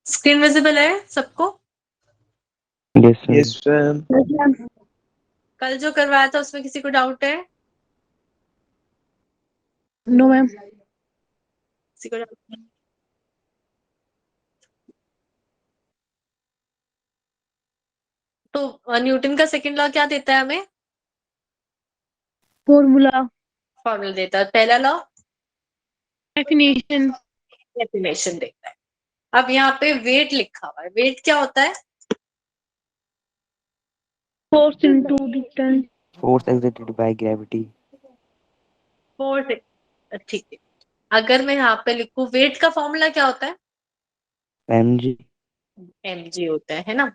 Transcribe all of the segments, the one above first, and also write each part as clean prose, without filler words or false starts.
Screen visible है सबको? Yes yes ma'am. कल जो करवाया था उसमें किसी को डाउट है? No ma'am. किसी को डाउट नहीं? तो न्यूटन का सेकंड लॉ क्या देता है हमें? फॉर्मूला। फॉर्मूला देता है। पहला लॉ डेफिनेशन। डेफिनेशन देता है। अब यहाँ पे वेट लिखा हुआ है। वेट क्या होता है? Force into distance. Force exerted by gravity. Force. ठीक है। अगर मैं यहाँ पे लिखूं वेट का फॉर्मूला क्या होता है? mg। mg होता है ना?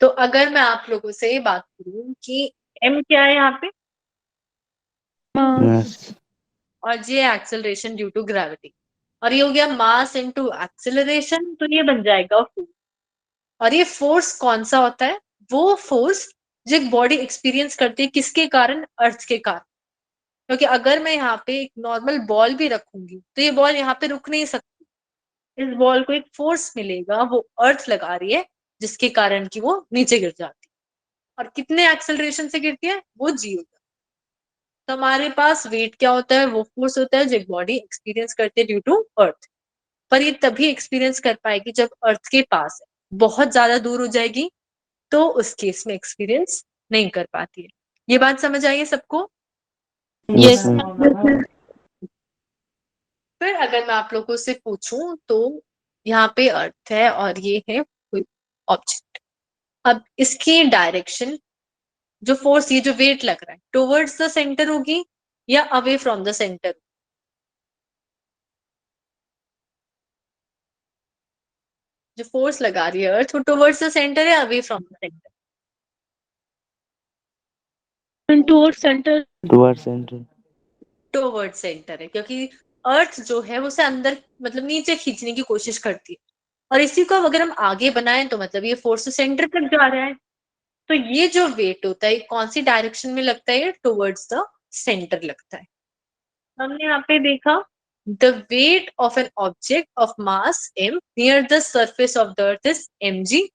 तो अगर मैं आप लोगों से बात करूं कि m क्या है यहाँ पे मास। और ये एक्सेलरेशन ड्यू टू ग्रेविटी, और ये हो गया मास इनटू एक्सेलरेशन, तो ये बन जाएगा फोर्स। और ये फोर्स कौन सा होता है? वो फोर्स जो एक बॉडी एक्सपीरियंस करती है, किसके कारण? अर्थ के कारण। क्योंकि अगर मैं यहाँ पे एक नॉर्मल बॉल भी रखूंगी तो ये बॉल यहाँ पे रुक नहीं सकती। इस बॉल को एक फोर्स मिलेगा, वो अर्थ लगा रही है, जिसके कारण कि वो नीचे गिर जाती है। और कितने एक्सेलरेशन से गिरती है? वो जी होता है। तो हमारे पास वेट क्या होता है? वो फोर्स होता है जो एक बॉडी एक्सपीरियंस करती है ड्यू टू अर्थ। पर ये तभी एक्सपीरियंस कर पाएगी जब अर्थ के पास है। बहुत ज्यादा दूर हो जाएगी तो उस केस में एक्सपीरियंस नहीं कर पाती है। ये बात समझ आई है सबको? Yes yes ma'am. फिर अगर मैं आप लोगों से पूछूं तो यहाँ पे अर्थ है और ये है कोई ऑब्जेक्ट। अब इसकी डायरेक्शन, जो फोर्स, ये जो वेट लग रहा है, टुवर्ड्स द सेंटर होगी या अवे फ्रॉम द सेंटर? जो फोर्स लगा रही है अर्थ, वो टुवर्ड्स द सेंटर है away from the centre? Towards centre. Towards centre. Towards centre है, क्योंकि अर्थ जो है उसे अंदर मतलब नीचे खींचने की कोशिश करती है। और इसी को अगर हम आगे बनाएं तो मतलब ये फोर्स सेंटर तक जा रहा है। तो ये जो वेट होता है कौन सी डायरेक्शन में लगता है? टुवर्ड्स द सेंटर लगता है। हमने यहाँ पे देखा the weight of an object of mass m near the surface of the earth is mg।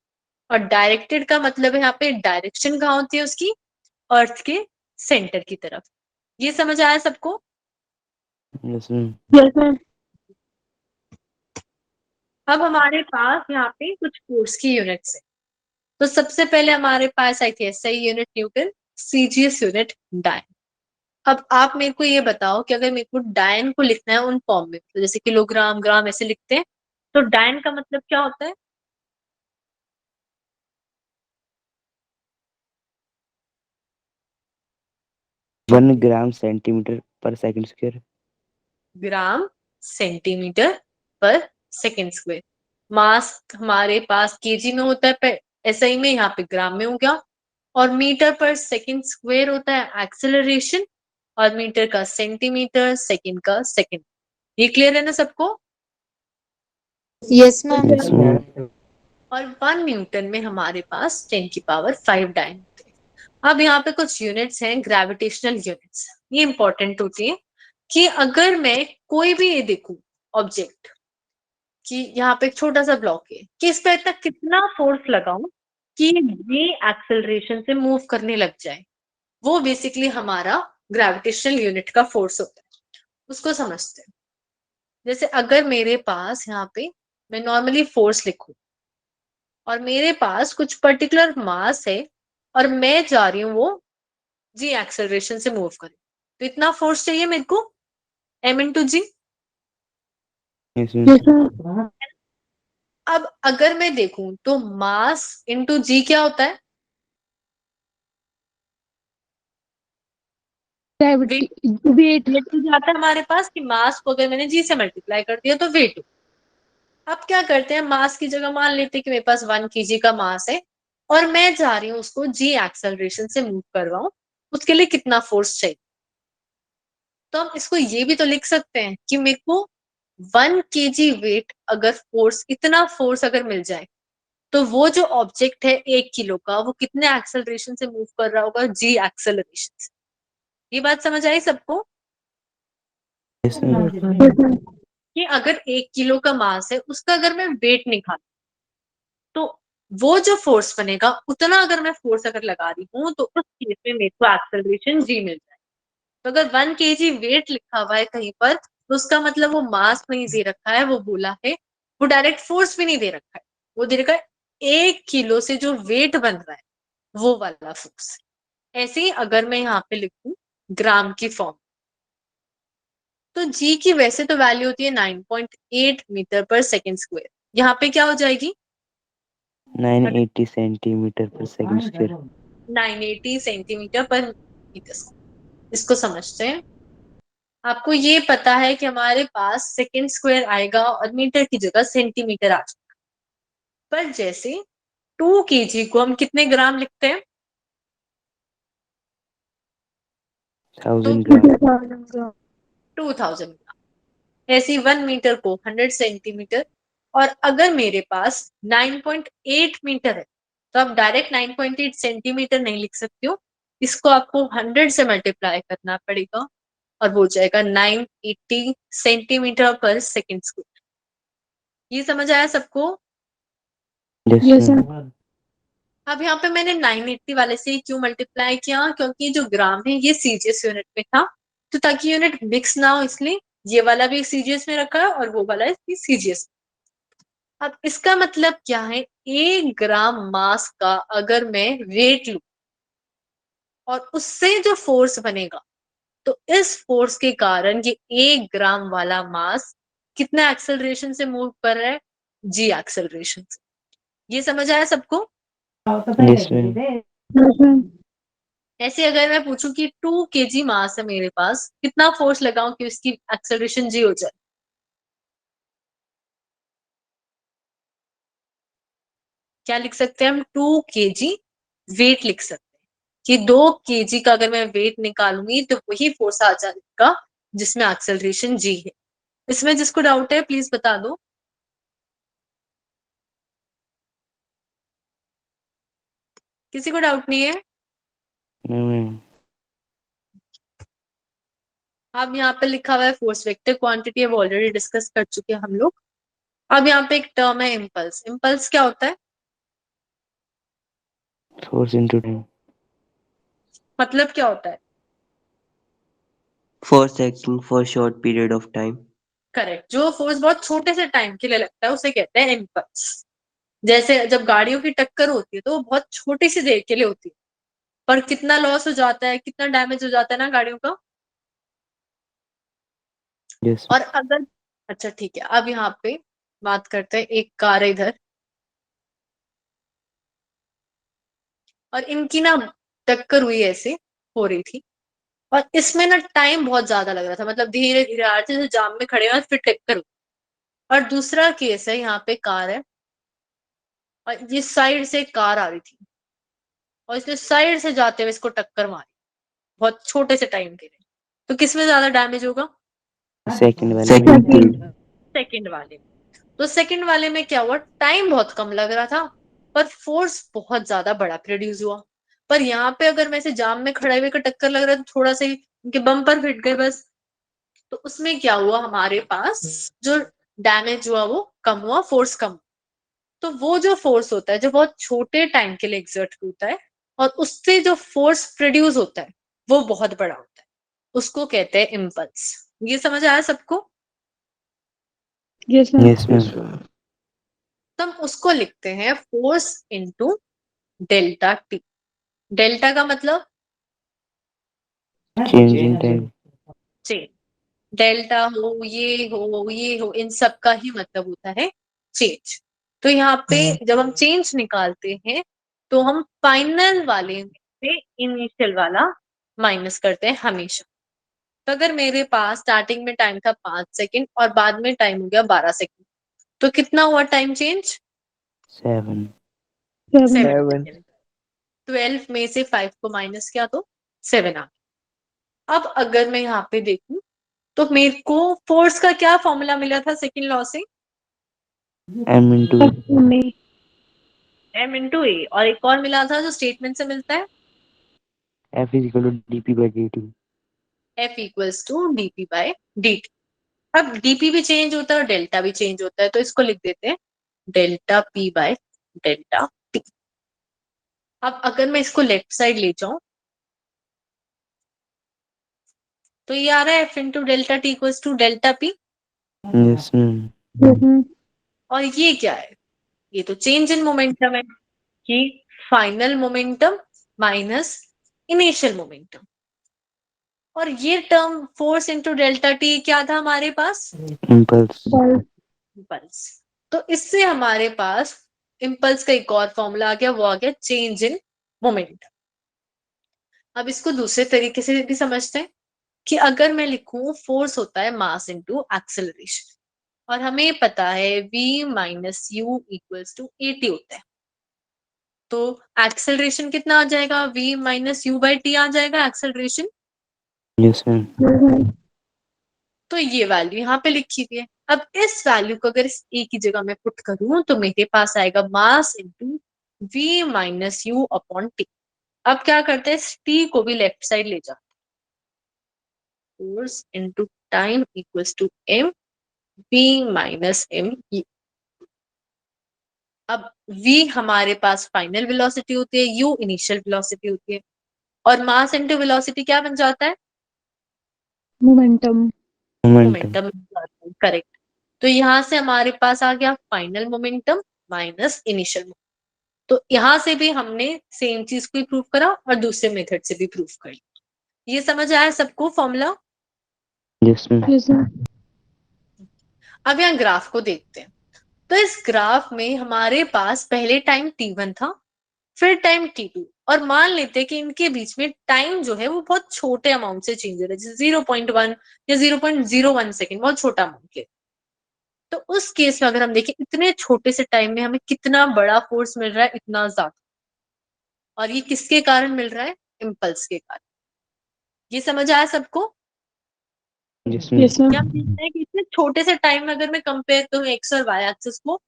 और डायरेक्टेड का मतलब है यहाँ पे डायरेक्शन कहाँ होती है उसकी? अर्थ के सेंटर की तरफ। ये समझ आया सबको? Yes ma'am. Yes ma'am. अब हमारे पास यहाँ पे कुछ फोर्स की यूनिट्स है। तो सबसे पहले हमारे पास आई थी SI unit Newton, CGS unit डायन। अब आप मेरे को ये बताओ कि अगर मेरे को डायन को लिखना है उन फॉर्म में, तो जैसे किलोग्राम, ग्राम ऐसे लिखते हैं, तो डायन का मतलब क्या होता है? 1 ग्राम सेंटीमीटर पर सेकंड स्क्वायर। ग्राम सेंटीमीटर पर सेकेंड स्क्वायर। मास हमारे पास केजी में होता है, पर एसआई में यहाँ पे ग्राम में हो गया। और मीटर पर सेकेंड स्क्वायर होता है एक्सेलरेशन, और मीटर का सेंटीमीटर, सेकेंड का सेकेंड। ये क्लियर है ना सबको? Yes ma'am. Yes ma'am. और 1 न्यूटन में हमारे पास 10⁵ डायन होते हैं। अब यहाँ पे कुछ यूनिट्स हैं ग्रेविटेशनल यूनिट्स, ये इंपॉर्टेंट होती है कि अगर मैं कोई भी ये देखूं ऑब्जेक्ट, कि यहाँ पे एक छोटा सा ब्लॉक है, कि इस पे इतना कितना फोर्स लगाऊं कि ये एक्सेलरेशन से मूव करने लग जाए, वो बेसिकली हमारा ग्रेविटेशनल यूनिट का फोर्स होता है। उसको समझते हैं। जैसे अगर मेरे पास यहाँ पे मैं नॉर्मली फोर्स लिखूं और मेरे पास कुछ पर्टिकुलर मास है और मैं जा रही हूँ वो जी एक्सेलरेशन से मूव करे, तो इतना फोर्स चाहिए मेरे को, m into G. Yes yes ma'am. Ma'am. अब अगर मैं देखूं तो मास इंटू जी क्या होता है? ग्रेविटी। वेट। वेट तो जाता है हमारे पास कि मास को अगर मैंने जी से मल्टीप्लाई कर दिया तो वेट। अब क्या करते हैं, मास की जगह मान लेते हैं कि मेरे पास 1 kg का मास है और मैं जा रही हूँ उसको जी एक्सेलरेशन से मूव करवाऊं, उसके लिए कितना फोर्स चाहिए? तो हम इसको ये भी तो लिख सकते हैं कि मेरे को 1 kg वेट अगर फोर्स, इतना फोर्स अगर मिल जाए, तो वो जो ऑब्जेक्ट है 1 किलो का, वो कितने एक्सेलरेशन से मूव कर रहा होगा? जी एक्सेलरेशन से। ये बात समझ आई सबको? Yes ma'am. Yes ma'am. कि अगर 1 किलो का मास है, उसका अगर मैं वेट निकालूं वो जो फोर्स बनेगा उतना अगर मैं फोर्स अगर लगा रही हूँ तो उस केस में मेरे को एक्सेलरेशन जी मिल जाए। तो अगर 1 kg वेट लिखा हुआ है कहीं पर तो उसका मतलब वो मास नहीं दे रखा है, वो बोला है, वो डायरेक्ट फोर्स भी नहीं दे रखा है, वो दे रखा है 1 किलो से जो वेट बन रहा है वो वाला फोर्स। ऐसे ही अगर मैं यहाँ पे लिखूं ग्राम की फॉर्म, तो जी की वैसे तो वैल्यू होती है 9.8 मीटर पर सेकेंड स्क्वायर, यहाँ पे क्या हो जाएगी 980 सेंटीमीटर पर सेकंड स्क्वायर। 980 सेंटीमीटर पर मीटर स्क्वायर। इसको समझते हैं। आपको ये पता है कि हमारे पास सेकेंड स्क्वायर आएगा और मीटर की जगह सेंटीमीटर आ जाएगा। पर जैसे 2 kg को हम कितने ग्राम लिखते हैं 1000 ग्राम। 2000 ग्राम। ऐसे 1 मीटर को 100 सेंटीमीटर। और अगर मेरे पास 9.8 मीटर है तो आप डायरेक्ट 9.8 सेंटीमीटर नहीं लिख सकते हो, इसको आपको 100 से मल्टीप्लाई करना पड़ेगा और वो जाएगा 980 सेंटीमीटर पर सेकेंड स्क्वायर। ये समझ आया सबको? Yes ma'am. अब यहाँ पे मैंने 980 वाले से क्यों मल्टीप्लाई किया, क्योंकि जो ग्राम है ये सीजीएस यूनिट में था, तो ताकि यूनिट मिक्स ना हो इसलिए ये वाला भी सीजीएस में रखा है और वो वाला भी सीजीएस। अब इसका मतलब क्या है, 1 ग्राम मास का अगर मैं वेट लूं और उससे जो फोर्स बनेगा, तो इस फोर्स के कारण ये 1 ग्राम वाला मास कितना एक्सेलरेशन से मूव कर रहा है, जी एक्सेलरेशन से। ये समझ आया सबको? Yes ma'am. ऐसे अगर मैं पूछूं कि 2 kg मास है मेरे पास, कितना फोर्स लगाऊं कि उसकी एक्सेलरेशन जी हो जाए, क्या लिख सकते हैं हम 2 kg वेट लिख सकते हैं कि 2 kg का अगर मैं वेट निकालूंगी तो वही फोर्स आ जाएगा जिसमें एक्सेलरेशन जी है। इसमें जिसको डाउट है प्लीज बता दो। किसी को डाउट नहीं है? मैम अब यहाँ पे लिखा हुआ है फोर्स वेक्टर क्वांटिटी, अब ऑलरेडी डिस्कस कर चुके हैं हम लोग। अब यहाँ पे एक टर्म है इम्पल्स। इम्पल्स क्या होता है, फोर्स इनटू टाइम। मतलब क्या होता है? Force acting for short period of time. Correct, जो फोर्स बहुत छोटे से टाइम के लिए लगता है उसे कहते हैं इम्पल्स। जैसे जब गाड़ियों की टक्कर होती है तो वो बहुत छोटी सी देर के लिए होती है, पर कितना लॉस हो जाता है, कितना डैमेज हो जाता है ना गाड़ियों का। यस और अगर, अच्छा ठीक है, अब यहाँ पे बात करते हैं, एक कार है इधर और इनकी ना टक्कर हुई, ऐसे हो रही थी और इसमें ना टाइम बहुत ज्यादा लग रहा था, मतलब धीरे धीरे आ रहे थे, जाम में खड़े हुए फिर टक्कर हुई। और दूसरा केस है, यहाँ पे कार है और ये साइड से कार आ रही थी और इसने साइड से जाते हुए इसको टक्कर मारी बहुत छोटे से टाइम के लिए, तो किसमें ज्यादा डैमेज होगा? सेकंड वाले में। Second. सेकंड वाले में। तो सेकंड वाले में क्या हुआ, टाइम बहुत कम लग रहा था पर फोर्स बहुत ज्यादा बड़ा प्रोड्यूस हुआ। पर यहाँ पे अगर मैं इसे जाम में खड़े हुए का टक्कर लग रहा है तो थोड़ा सा ही उनके बम्पर फिट गए बस, तो उसमें क्या हुआ, हमारे पास जो डैमेज हुआ वो कम हुआ, फोर्स कम हुआ। तो वो जो फोर्स होता है जो बहुत छोटे टाइम के लिए एक्सर्ट होता है और उससे जो फोर्स प्रोड्यूस होता है वो बहुत बड़ा होता है, उसको कहते हैं इम्पल्स। ये समझ आया सबको? Yes yes Yes, ma'am. ma'am. तो हम उसको लिखते हैं force into delta T. Delta का मतलब change in time. Change, delta हो ये हो इन सब का ही मतलब होता है चेंज। तो यहाँ पे जब हम चेंज निकालते हैं तो हम फाइनल वाले में से इनिशियल वाला माइनस करते हैं हमेशा। तो अगर मेरे पास स्टार्टिंग में टाइम था 5 सेकंड और बाद में टाइम हो गया 12 सेकंड, तो कितना हुआ टाइम चेंज? 7। 7 Seven. सेकंड। 12 में से 5 को माइनस किया तो 7 आ गया। अब अगर मैं यहाँ पे देखूं तो मेरे को फोर्स का क्या फॉर्मूला मिला था सेकंड लॉ से, m into में m इंटू ए, और एक और मिला था जो स्टेटमेंट से मिलता है F is equal to dp by dt। F equals to dp by dt। अब dp भी चेंज होता है और डेल्टा भी चेंज होता है, तो इसको लिख देते हैं डेल्टा p बाय डेल्टा अब अगर मैं इसको लेफ्ट साइड ले जाऊं तो ये आ रहा है F into delta T equals to delta P. Yes, ma'am. और ये क्या है? ये तो चेंज इन मोमेंटम है कि final momentum minus initial momentum. और ये term force into delta T क्या था हमारे पास? Impulse. इम्पल्स। तो इससे हमारे पास इम्पल्स का एक और फॉर्मूला आ गया, वो आ गया चेंज इन मोमेंटम। अब इसको दूसरे तरीके से भी समझते हैं कि अगर मैं लिखूं फोर्स होता है मास इंटू एक्सेलरेशन, और हमें पता है v minus u equals to at होता है, तो एक्सेलरेशन कितना आ जाएगा? v minus u by T आ जाएगा एक्सेलरेशन। Yes, ma'am. तो ये वैल्यू यहाँ पे लिखी हुई है। अब इस वैल्यू को अगर इस ए की जगह मैं पुट करूं तो मेरे पास आएगा mass into v minus you upon T. अब क्या करते हैं, इस टी को भी लेफ्ट साइड ले जाते हैं, force into time equals to m v minus m। अब v हमारे पास फाइनल वेलोसिटी होती है, u इनिशियल वेलोसिटी होती है, और मास इंटू वेलोसिटी क्या बन जाता है? Momentum. Momentum. मोमेंटम। करेक्ट। तो यहां से हमारे पास आ गया final momentum minus initial momentum. तो यहां से भी हमने सेम चीज को प्रूव करा और दूसरे मेथड से भी प्रूव कर लिया। ये समझ आया सबको formula? Yes, ma'am. Yes, ma'am. अब यहाँ ग्राफ को देखते हैं। तो इस ग्राफ में हमारे पास पहले टाइम t1 था, फिर टाइम t2, और मान लेते हैं कि इनके बीच में टाइम जो है वो बहुत छोटे अमाउंट से चेंज हो रहा है, जैसे 0.1 या 0.01 सेकेंड, बहुत छोटा अमाउंट है। तो उस केस में अगर हम देखें इतने छोटे से टाइम में हमें कितना बड़ा फोर्स मिल रहा है, इतना ज्यादा। और ये किसके कारण मिल रहा है? इम्पल्स के कारण। ये समझ आया सबको? Yes, ma'am. Yes, क्या हम ma'am. देखते हैं कि इतने छोटे से टाइम में अगर मैं कंपेयर करूं एक्स और वाई एक्सिस को,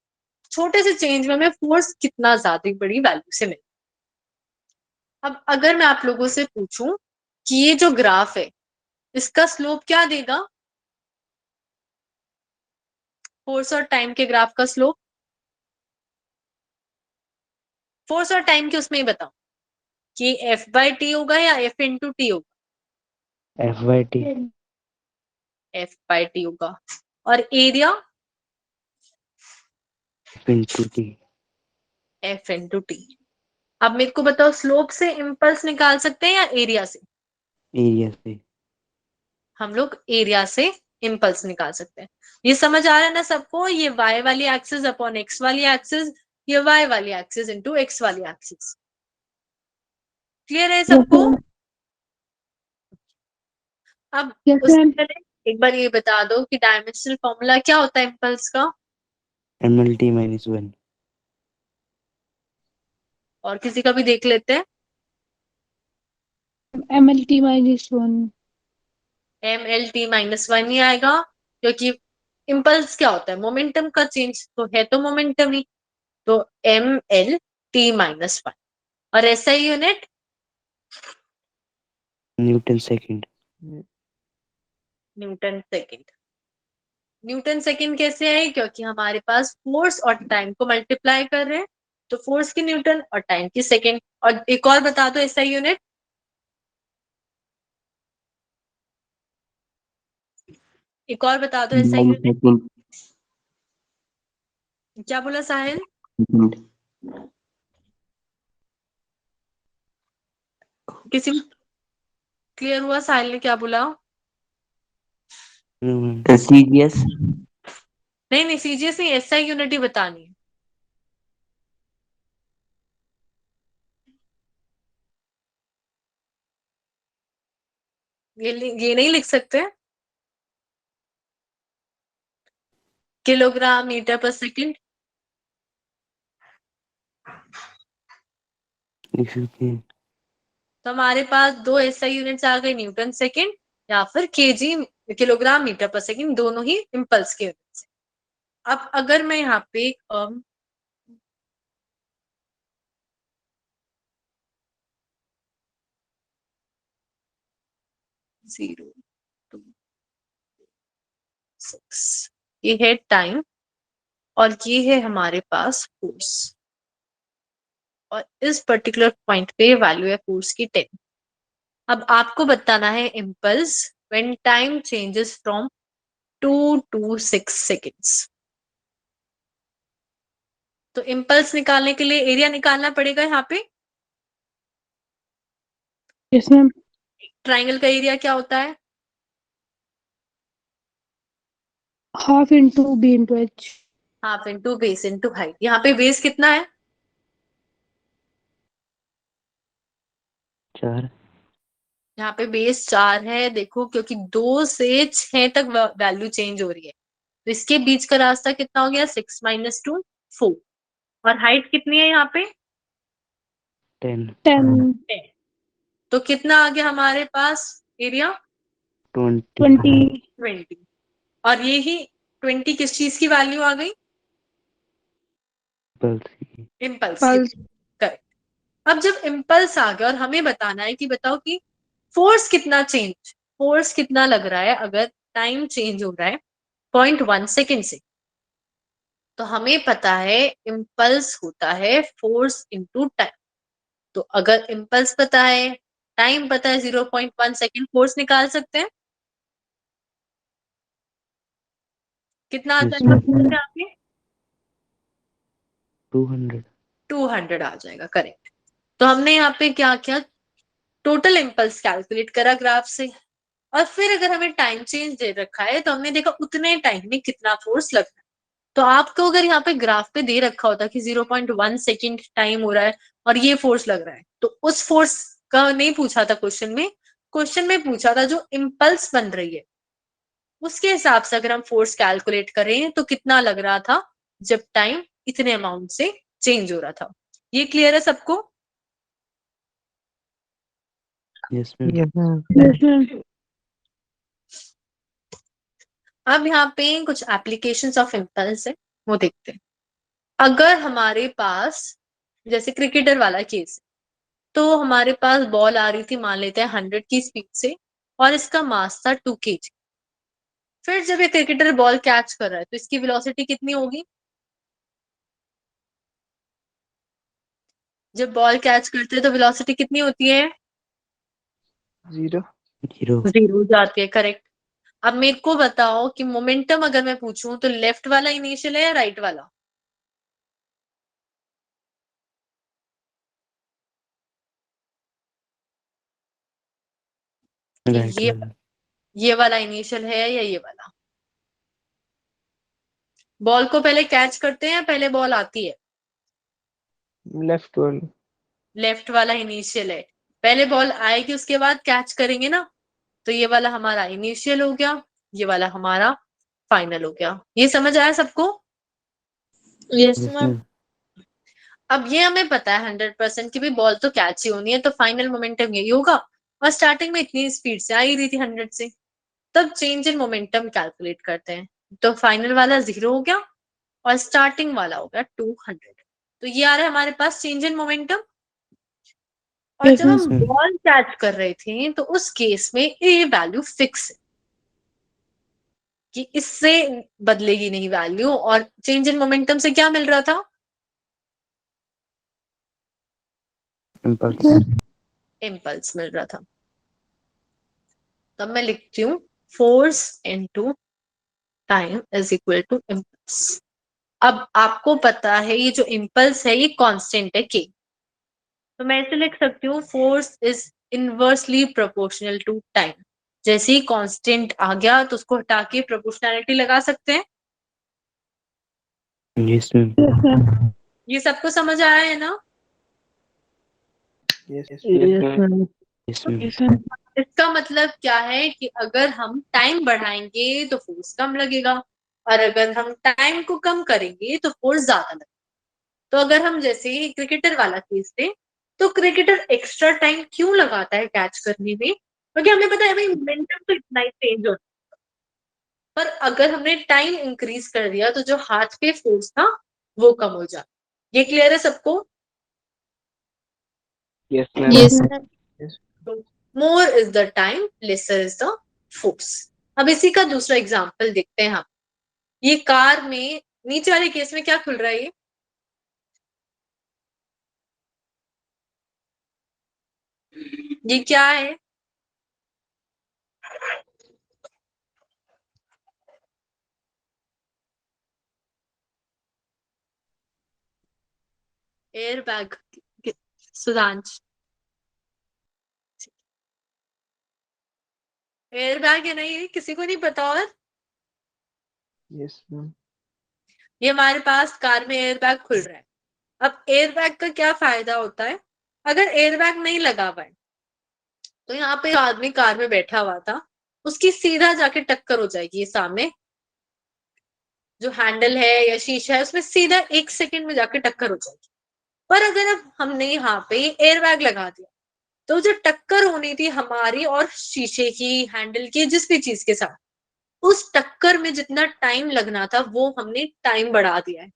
छोटे से चेंज में हमें फोर्स कितना ज्यादा बड़ी वैल्यू से मिले। अब अगर मैं आप लोगों से पूछूं कि ये जो ग्राफ है इसका स्लोप क्या देगा, फोर्स और टाइम के ग्राफ का स्लोप, फोर्स और टाइम के उसमें ही बताओ कि एफ बाई टी होगा या एफ इंटू टी होगा? F by T. F by T होगा। और area? F into T. F into T. अब मेरे को बताओ, स्लोप से इम्पल्स निकाल सकते हैं या एरिया से? Area से. हम लोग एरिया से इम्पल्स निकाल सकते हैं। ये समझ आ रहा है ना सबको? ये y वाली एक्सिस अपॉन x वाली एक्सिस, ये y वाली एक्सिस इंटू x वाली एक्सिस। क्लियर है Yes, सबको? ma'am. अब Yes, उससे ma'am. पहले एक बार ये बता दो कि डायमेंशनल फॉर्मूला क्या होता है इम्पल्स का? MLT minus 1. और किसी का भी देख लेते हैं। MLT minus 1. M L T minus one ही आएगा, क्योंकि इम्पल्स क्या होता है? मोमेंटम का चेंज तो है, तो मोमेंटम ही। तो M L T minus one. और ऐसा ही unit Newton second. Newton second. Newton second कैसे आए? क्योंकि हमारे पास फोर्स और टाइम को मल्टीप्लाई कर रहे हैं, तो फोर्स की न्यूटन और टाइम की सेकेंड। और एक और बता दो ऐसा यूनिट, एक और बता दो ऐसा One यूनिट। second. क्या बोला साहिल? Second. किसी क्लियर हुआ साहिल ने क्या बोला? No, ma'am. CGS. नहीं नहीं, सीजीएस नहीं, ऐसा यूनिट ही बतानी है। ये नहीं लिख सकते? किलोग्राम मीटर पर सेकंड। If you can. तो हमारे पास दो एसआई यूनिट्स आ गए, न्यूटन सेकंड या फिर केजी, किलोग्राम मीटर पर सेकंड, दोनों ही इम्पल्स के यूनिट्स। अब अगर मैं यहाँ पे 0.26 ये है टाइम और ये है हमारे पास फोर्स। और इस पर्टिकुलर पॉइंट पे वैल्यू है फोर्स की 10। अब आपको बताना है impulse when time changes from 2 to 6 seconds. तो इम्पल्स निकालने के लिए एरिया निकालना पड़ेगा यहाँ पे। Yes, ma'am. ट्राइंगल का एरिया क्या होता है? Half into B into H. Half into base into height. यहाँ पे बेस कितना है? 4। यहाँ पे बेस 4 है। देखो क्योंकि 2 से 6 तक वैल्यू चेंज हो रही है, तो इसके बीच का रास्ता कितना हो गया? 6 - 2 4। और हाइट कितनी है यहाँ पे? 10। 10, 10। तो कितना आ गया हमारे पास एरिया? 20। 20, 20। और ये ही 20 किस चीज की वैल्यू आ गई? पल्स। इम्पल्स की। pulse. करेक्ट। अब जब इम्पल्स आ गया और हमें बताना है कि बताओ कि फोर्स कितना लग रहा है अगर टाइम चेंज हो रहा है 0.1 सेकेंड से। तो हमें पता है इम्पल्स होता है फोर्स इंटू टाइम। तो अगर इम्पल्स पता है, टाइम पता है 0.1 सेकेंड, फोर्स निकाल सकते हैं। कितना आ Yes, जाएगा ma'am. फोर्स यहाँ पे? 200. 200 आ जाएगा। करेक्ट। तो हमने यहाँ पे क्या किया? टोटल इम्पल्स कैलकुलेट करा ग्राफ से, और फिर अगर हमें टाइम चेंज दे रखा है तो हमने देखा उतने टाइम में कितना फोर्स लग रहा है। तो आपको अगर यहाँ पे ग्राफ पे दे रखा होता कि 0.1 सेकेंड टाइम हो रहा है और ये फोर्स लग रहा है, तो उस फोर्स का नहीं पूछा था क्वेश्चन में। क्वेश्चन में पूछा था जो इम्पल्स बन रही है उसके हिसाब से अगर हम फोर्स कैलकुलेट करें तो कितना लग रहा था जब टाइम इतने अमाउंट से चेंज हो रहा था। ये क्लियर है सबको? Yes, ma'am. Yes, ma'am. Yes, ma'am. अब यहाँ पे कुछ एप्लीकेशंस ऑफ इम्पल्स है, वो देखते हैं। अगर हमारे पास जैसे क्रिकेटर वाला केस है, तो हमारे पास बॉल आ रही थी मान लेते हैं 100 की स्पीड से, और इसका मास था 2 kg। फिर जब ये क्रिकेटर बॉल कैच कर रहा है तो इसकी वेलोसिटी कितनी होगी? जब बॉल कैच करते हैं तो वेलोसिटी कितनी होती है? 0. 0. 0 जाती है। करेक्ट। अब मेरे को बताओ कि मोमेंटम अगर मैं पूछूं तो लेफ्ट वाला इनिशियल है या राइट वाला? कि Right. ये वाला इनिशियल है या ये वाला? बॉल को पहले कैच करते हैं या पहले बॉल आती है? Left one. लेफ्ट वाला इनिशियल है। पहले बॉल आएगी उसके बाद कैच करेंगे ना। तो ये वाला हमारा इनिशियल हो गया, ये वाला हमारा फाइनल हो गया। ये समझ आया सबको? Yes, Yes, ma'am. ma'am. अब ये हमें पता है 100% की भी बॉल तो कैच ही होनी है, तो फाइनल मोमेंटम यही होगा। और स्टार्टिंग में इतनी स्पीड से आ ही रही थी 100 से, तब चेंज इन मोमेंटम कैलकुलेट करते हैं। तो फाइनल वाला 0 हो गया और स्टार्टिंग वाला हो गया 200। तो ये आ रहा है हमारे पास चेंज इन मोमेंटम। और Yes, जब ma'am. हम ma'am. बॉल कैच कर रहे थे तो उस केस में ये वैल्यू फिक्स है कि इससे बदलेगी नहीं वैल्यू। और चेंज इन मोमेंटम से क्या मिल रहा था? Impulse. इम्पल्स मिल रहा था। तब मैं लिखती हूँ force into time is equal to impulse. अब आपको पता है ये जो इम्पल्स है ये कांस्टेंट है के, तो मैं ऐसे लिख सकती हूँ force is inversely proportional to time. जैसे ही कांस्टेंट आ गया तो उसको हटा के प्रोपोर्शनैलिटी लगा सकते हैं। Yes, ma'am. Yes, ma'am. ये सबको समझ आया है ना? Yes, Yes, ma'am. ma'am. Yes, ma'am. Yes, ma'am. इसका मतलब क्या है कि अगर हम टाइम बढ़ाएंगे तो फोर्स कम लगेगा, और अगर हम टाइम को कम करेंगे तो फोर्स ज्यादा लगेगा। तो अगर हम जैसे क्रिकेटर वाला केस थे, तो क्रिकेटर एक्स्ट्रा टाइम क्यों लगाता है कैच करने में? क्योंकि हमें पता है भाई मोमेंटम तो इतना ही चेंज होता है, पर अगर हमने टाइम इंक्रीज कर दिया तो जो हाथ पे फोर्स था वो कम हो जाता। ये क्लियर है सबको? Yes, ma'am. Yes, ma'am. More is the time, lesser is the force. अब इसी का दूसरा एग्जाम्पल देखते हैं हम। ये कार में नीचे वाले केस में क्या खुल रहा है? ये ये क्या है? Air bag. Sudhansh, air bag है ना ये? किसी को नहीं पता? और यस मैम। ये हमारे पास कार में एयर बैग खुल रहा है। अब एयर बैग का क्या फायदा होता है? अगर एयर बैग नहीं लगा हुआ है तो यहाँ पे आदमी कार में बैठा हुआ था, उसकी सीधा जाके टक्कर हो जाएगी। ये सामने जो हैंडल है या शीशा है उसमें सीधा 1 सेकंड में जाके टक्कर हो जाएगी। पर अगर अब हमने यहाँ पे एयर बैग लगा दिया तो जो टक्कर होनी थी हमारी और शीशे की, हैंडल की, जिस भी चीज के साथ, उस टक्कर में जितना टाइम लगना था वो हमने टाइम बढ़ा दिया है।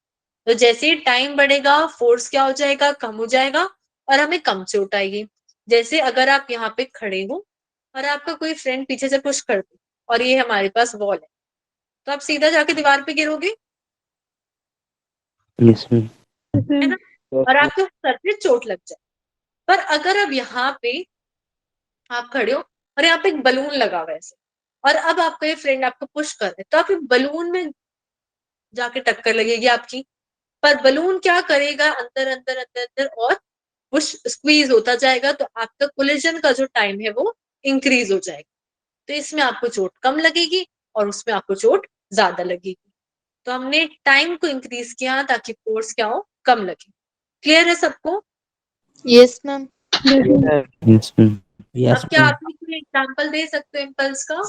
तो जैसे ही टाइम बढ़ेगा फोर्स क्या हो जाएगा? कम हो जाएगा और हमें कम चोट आएगी। जैसे अगर आप यहाँ पे खड़े हो और आपका कोई फ्रेंड पीछे से पुश कर दे और ये हमारे पास वॉल है, तो आप सीधा जाके दीवार पे गिरोगे, यस मैम। है ना? और आपके सर पे चोट लग जाए। पर अगर अब यहाँ पे आप खड़े हो और यहाँ पे एक बलून लगा हुआ है ऐसे, और अब आपका ये फ्रेंड आपको पुश कर रहे तो आप बलून में जाके टक्कर लगेगी आपकी। पर बलून क्या करेगा? अंदर अंदर अंदर अंदर और पुश स्क्वीज होता जाएगा, तो आपका कोलिजन का जो टाइम है वो इंक्रीज हो जाएगा। तो इसमें आपको चोट कम लगेगी और उसमें आपको चोट ज्यादा लगेगी। तो हमने टाइम को इंक्रीज किया ताकि फोर्स क्या हो? कम लगे। क्लियर है सबको? Yes ma'am. Yes ma'am. अब क्या आप कोई एग्जाम्पल दे सकते हो इम्पल्स का?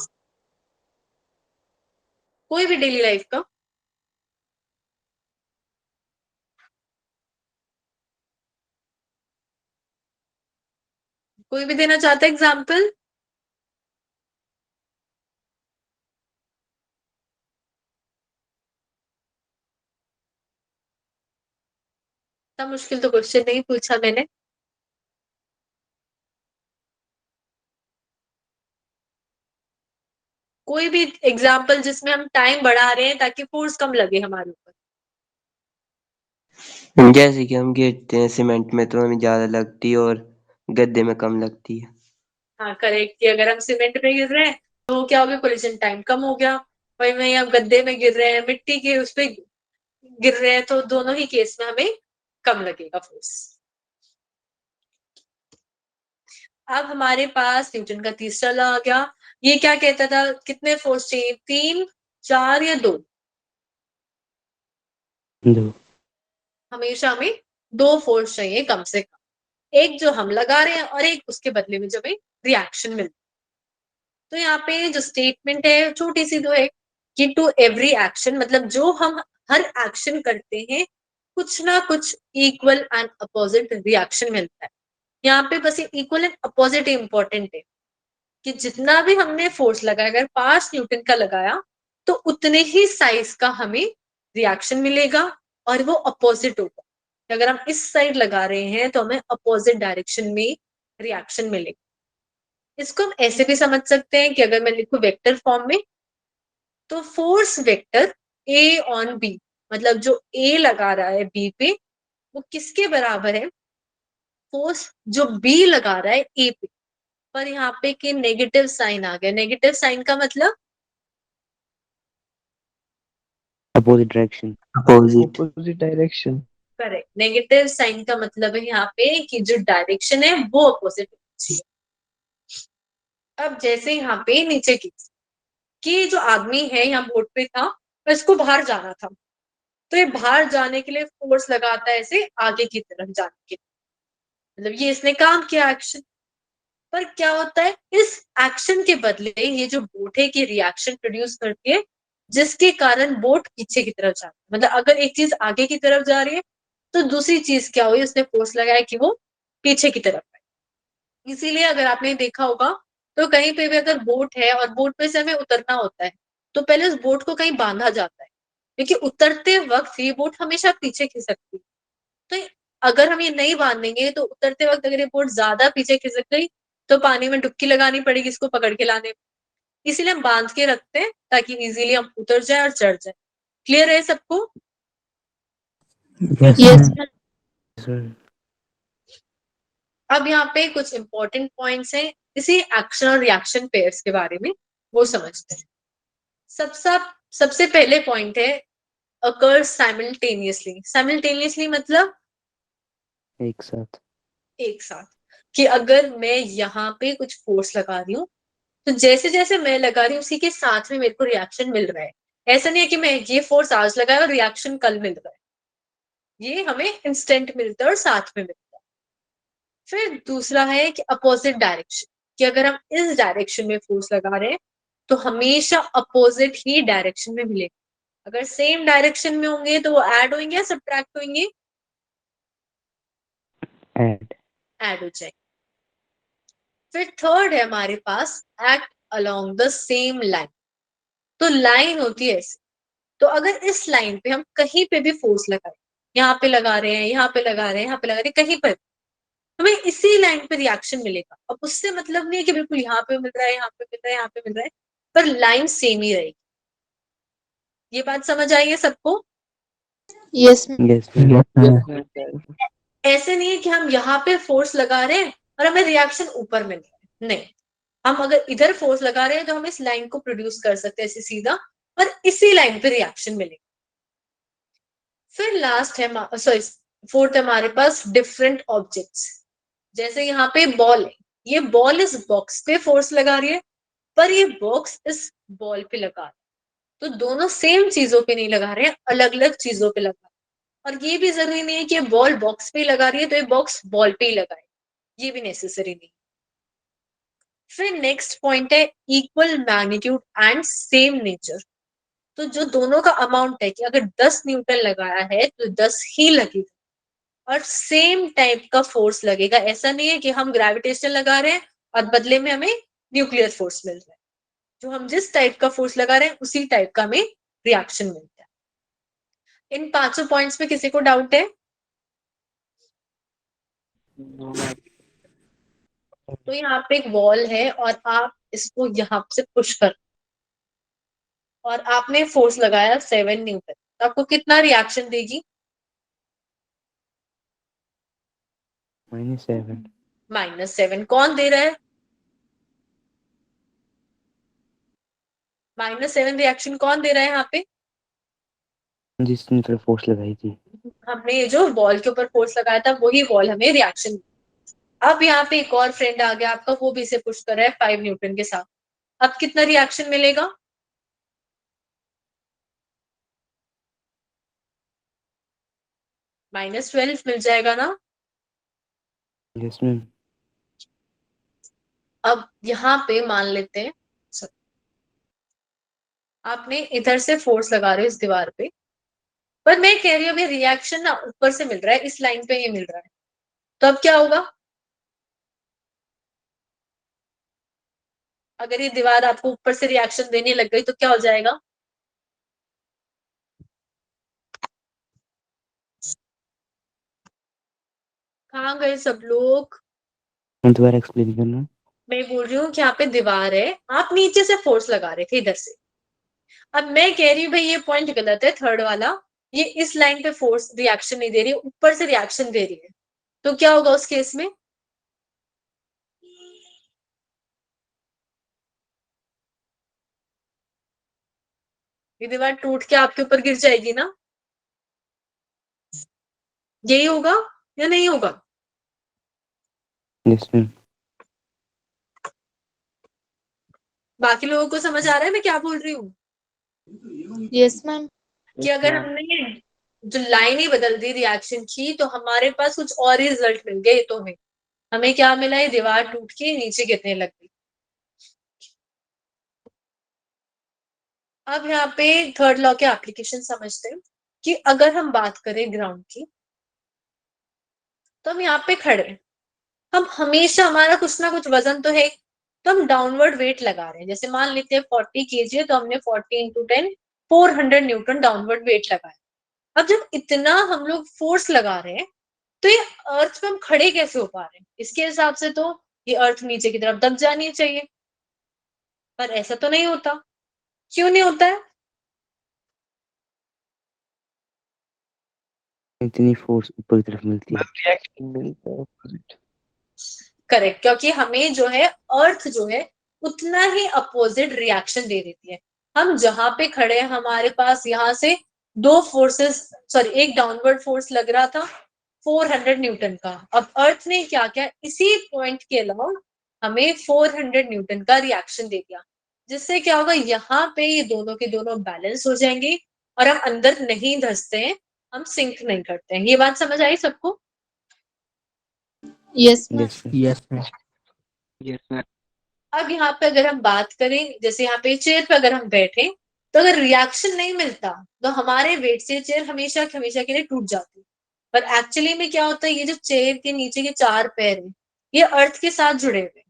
कोई भी डेली लाइफ का? कोई भी देना चाहता है एग्जाम्पल? इतना मुश्किल तो क्वेश्चन नहीं पूछा मैंने। कोई भी एग्जाम्पल जिसमें हम टाइम बढ़ा रहे हैं ताकि फोर्स कम लगे हमारे ऊपर। जैसे कि हम गिरते हैं सीमेंट में तो हमें ज्यादा लगती है और गद्दे में कम लगती है। हाँ करेक्ट, कि अगर हम सीमेंट में गिर रहे हैं तो क्या हो गया? कोलिजन टाइम कम हो गया। वही में अब गद्दे में गिर रहे हैं, मिट्टी के उस पे गिर रहे हैं, तो दोनों ही केस में हमें कम लगेगा फोर्स। अब हमारे पास न्यूटन का तीसरा लॉ आ गया। ये क्या कहता था? कितने फोर्स चाहिए? 3, 4 या 2? 2। हमेशा हमें 2 फोर्स चाहिए कम से कम। एक जो हम लगा रहे हैं और एक उसके बदले में जो हमें रिएक्शन मिलता है। तो यहाँ पे जो स्टेटमेंट है छोटी सी तो है कि टू एवरी एक्शन, मतलब जो हम हर एक्शन करते हैं कुछ ना कुछ इक्वल एंड अपोजिट रिएक्शन मिलता है। यहाँ पे बस इक्वल एंड अपोजिट इंपॉर्टेंट है कि जितना भी हमने फोर्स लगाया, अगर 5 न्यूटन का लगाया तो उतने ही साइज का हमें रिएक्शन मिलेगा और वो अपोजिट होगा। अगर हम इस साइड लगा रहे हैं तो हमें अपोजिट डायरेक्शन में रिएक्शन मिलेगा। इसको हम ऐसे भी समझ सकते हैं कि अगर मैं लिखूं वेक्टर फॉर्म में, तो force vector A on B, मतलब जो ए लगा रहा है बी पे वो किसके बराबर है? फोर्स जो बी लगा रहा है ए पे। पर यहाँ पे कि नेगेटिव साइन आ गया। नेगेटिव साइन का मतलब opposite direction. Opposite. Opposite direction. Correct, negative sign का मतलब है यहाँ पे कि जो डायरेक्शन है वो अपोजिट होनी चाहिए। अब जैसे यहाँ पे नीचे की कि जो आदमी है यहाँ बोर्ड पे था, इसको बाहर जाना था, तो ये बाहर जाने के लिए फोर्स लगाता है ऐसे आगे की तरफ जाने के लिए, मतलब ये इसने काम किया एक्शन। पर क्या होता है? इस एक्शन के बदले ये जो बोट है कि रिएक्शन प्रोड्यूस करती है जिसके कारण बोट पीछे की तरफ जाती है। मतलब अगर एक चीज आगे की तरफ जा रही है तो दूसरी चीज क्या हुई? उसने फोर्स लगाया कि वो पीछे की तरफ है। इसीलिए अगर आपने देखा होगा तो कहीं पे भी अगर बोट है और बोट पे से हमें उतरना होता है तो पहले उस बोट को कहीं बांधा जाता है, क्योंकि उतरते वक्त ये बोट हमेशा पीछे खिसकती है। तो अगर हम ये नहीं बांधेंगे तो उतरते वक्त अगर ये बोट ज्यादा पीछे खिसक गई तो पानी में डुबकी लगानी पड़ेगी इसको पकड़ के लाने में। इसीलिए हम बांध के रखते हैं ताकि इजीली हम उतर जाए और चढ़ जाए। क्लियर है सबको? Yes Yes, ma'am. अब यहाँ पे कुछ इंपॉर्टेंट पॉइंट्स हैं इसी एक्शन और रिएक्शन पेयर्स के बारे में, वो समझते हैं। सबसे पहले पॉइंट है occurs simultaneously। simultaneously मतलब एक साथ। एक साथ, कि अगर मैं यहाँ पे कुछ फोर्स लगा रही हूँ तो जैसे जैसे मैं लगा रही हूँ उसी के साथ में मेरे को रिएक्शन मिल रहा है। ऐसा नहीं है कि मैं ये फोर्स आज लगाया और रिएक्शन कल मिल रहा है, ये हमें इंस्टेंट मिलता है और साथ में मिलता है। फिर दूसरा है कि अपोजिट डायरेक्शन, कि अगर हम इस डायरेक्शन में फोर्स लगा रहे हैं तो हमेशा अपोजिट ही डायरेक्शन में मिलेगा। अगर सेम डायरेक्शन में होंगे तो वो ऐड होंगे या सब्ट्रैक्ट होंगे? ऐड हो जाएंगे। फिर थर्ड है हमारे पास act along the same line. तो लाइन होती है ऐसे, तो अगर इस लाइन पे हम कहीं पे भी फोर्स लगाए, यहाँ पे लगा रहे हैं, यहाँ पे लगा रहे हैं, यहाँ पे लगा रहे हैं, कहीं पर हमें इसी लाइन पे रिएक्शन मिलेगा। अब उससे मतलब नहीं है कि बिल्कुल यहाँ पे मिल रहा है, यहाँ पे मिल रहा है, यहाँ पे मिल रहा है, पर लाइन सेम ही रहेगी। ये बात समझ आई है सबको? Yes, ma'am. यस ऐसे नहीं है कि हम यहाँ पे फोर्स लगा रहे हैं और हमें रिएक्शन ऊपर मिल रहा है, नहीं। हम अगर इधर फोर्स लगा रहे हैं तो हम इस लाइन को प्रोड्यूस कर सकते हैं ऐसे सीधा, और इसी लाइन पे रिएक्शन मिलेगा। फिर लास्ट है, सॉरी फोर्थ है हमारे पास डिफरेंट ऑब्जेक्ट्स। जैसे यहाँ पे बॉल है, ये बॉल इस बॉक्स पे फोर्स लगा रही है, पर ये बॉक्स इस बॉल पे लगा रहा है। तो दोनों सेम चीजों पे नहीं लगा रहे हैं, अलग अलग चीजों पे लगा रहे हैं। और ये भी जरूरी नहीं है कि बॉल बॉक्स पे लगा रही है तो ये बॉक्स बॉल पे ही लगाए, ये भी नेसेसरी नहीं। फिर नेक्स्ट पॉइंट है equal magnitude and same nature. तो जो दोनों का अमाउंट है कि अगर 10 न्यूटन लगाया है तो 10 ही लगेगा और सेम टाइप का फोर्स लगेगा। ऐसा नहीं है कि हम ग्रेविटेशन लगा रहे हैं और बदले में हमें न्यूक्लियर फोर्स मिल रहा है। जो हम जिस टाइप का फोर्स लगा रहे हैं उसी टाइप का हमें रिएक्शन मिलता है। इन पांचों पॉइंट्स पे किसी को डाउट है? तो यहाँ पे एक वॉल है और आप इसको यहाँ से पुश कर, और आपने फोर्स लगाया 7 न्यूटन, तो आपको कितना रिएक्शन देगी? -7। -7। कौन दे रहा है? -7 रिएक्शन कौन दे रहा है यहाँ पे? जिसने तरफ फोर्स लगाई थी। हमने ये जो बॉल के ऊपर फोर्स लगाया था वही बॉल हमें रिएक्शन। अब यहाँ पे एक और फ्रेंड आ गया आपका, वो भी इसे पुश कर रहा है 5 न्यूटन के साथ। अब कितना रिएक्शन मिलेगा? -12 मिल जाएगा ना? Yes ma'am. अब यहाँ पे मान लेते हैं आपने इधर से फोर्स लगा रहे हो इस दीवार पे, पर मैं कह रही हूँ अभी रिएक्शन ना ऊपर से मिल रहा है, इस लाइन पे ये मिल रहा है, तो अब क्या होगा? अगर ये दीवार आपको ऊपर से रिएक्शन देने लग गई तो क्या हो जाएगा? कहाँ गए सब लोग? दोबारा एक्सप्लेन करना। मैं बोल रही हूँ कि यहाँ पे दीवार है, आप नीचे से फोर्स लगा रहे थे इधर से। अब मैं कह रही हूँ भाई ये पॉइंट गलत है, थर्ड वाला, ये इस लाइन पे फोर्स रिएक्शन नहीं दे रही है, ऊपर से रिएक्शन दे रही है, तो क्या होगा उस केस में? ये दीवार टूट के आपके ऊपर गिर जाएगी ना? यही होगा या नहीं होगा? Yes ma'am. बाकी लोगों को समझ आ रहा है मैं क्या बोल रही हूँ? Yes, ma'am. कि अगर हमने जो लाइन ही बदल दी रिएक्शन की तो हमारे पास कुछ और ही रिजल्ट मिल गए। तो हमें क्या मिला? ये दीवार टूट के नीचे गिरने लग गई। अब यहाँ पे थर्ड लॉ के एप्लीकेशन समझते हैं कि अगर हम बात करें ग्राउंड की, तो हम यहाँ पे खड़े हैं, हम हमेशा हमारा कुछ ना कुछ वजन तो है, तो हम डाउनवर्ड वेट लगा रहे हैं। जैसे मान लेते हैं 40 kg है तो हमने 40 × 10 400 न्यूटन डाउनवर्ड वेट लगाया। अब जब इतना हम लोग फोर्स लगा रहे हैं तो ये अर्थ पे हम खड़े कैसे हो पा रहे हैं? इसके हिसाब से तो ये अर्थ नीचे की तरफ दब जानी चाहिए, पर ऐसा तो नहीं होता। क्यों नहीं होता है? इतनी फोर्स ऊपर की तरफ मिलती है। रिएक्शन मिलता है opposite। करेक्ट, क्योंकि हमें जो है अर्थ जो है उतना ही अपोजिट रिएक्शन दे देती है। हम जहां पे खड़े हैं हमारे पास यहाँ से दो फोर्सेस, सॉरी एक डाउनवर्ड फोर्स लग रहा था 400 न्यूटन का। अब अर्थ ने क्या किया, इसी पॉइंट के अलाउंड हमें 400 न्यूटन का रिएक्शन दे दिया, जिससे क्या होगा, यहाँ पे ये दोनों के दोनों बैलेंस हो जाएंगे और हम अंदर नहीं धंसते हैं, हम सिंक नहीं करते हैं। ये बात समझ आई सबको? Yes, ma'am. Yes, ma'am. Yes, ma'am. Yes ma'am. अब यहाँ पे अगर हम बात करें, जैसे यहाँ पे चेयर पे अगर हम बैठे तो अगर रिएक्शन नहीं मिलता तो हमारे वेट से चेयर हमेशा हमेशा के लिए टूट जाती। पर एक्चुअली में क्या होता है, ये जो चेयर के नीचे के 4 पैर हैं ये अर्थ के साथ जुड़े हुए हैं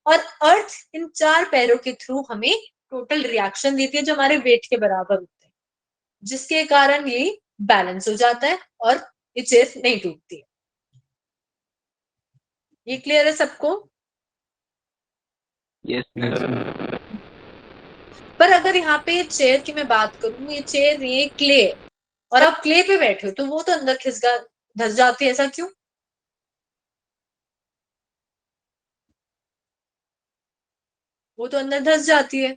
और अर्थ इन 4 पैरों के थ्रू हमें टोटल रिएक्शन देती है जो हमारे वेट के बराबर होते हैं, जिसके कारण ये बैलेंस हो जाता है और ये चेयर नहीं टूटती है। ये क्लियर है सबको? Yes Yes, ma'am. ma'am. पर अगर यहाँ पे चेयर की मैं बात करूं, ये चेयर ये क्ले है और आप क्ले पे बैठे हो तो वो तो अंदर खिसका धस जाती है, ऐसा क्यों? वो तो अंदर धस जाती है।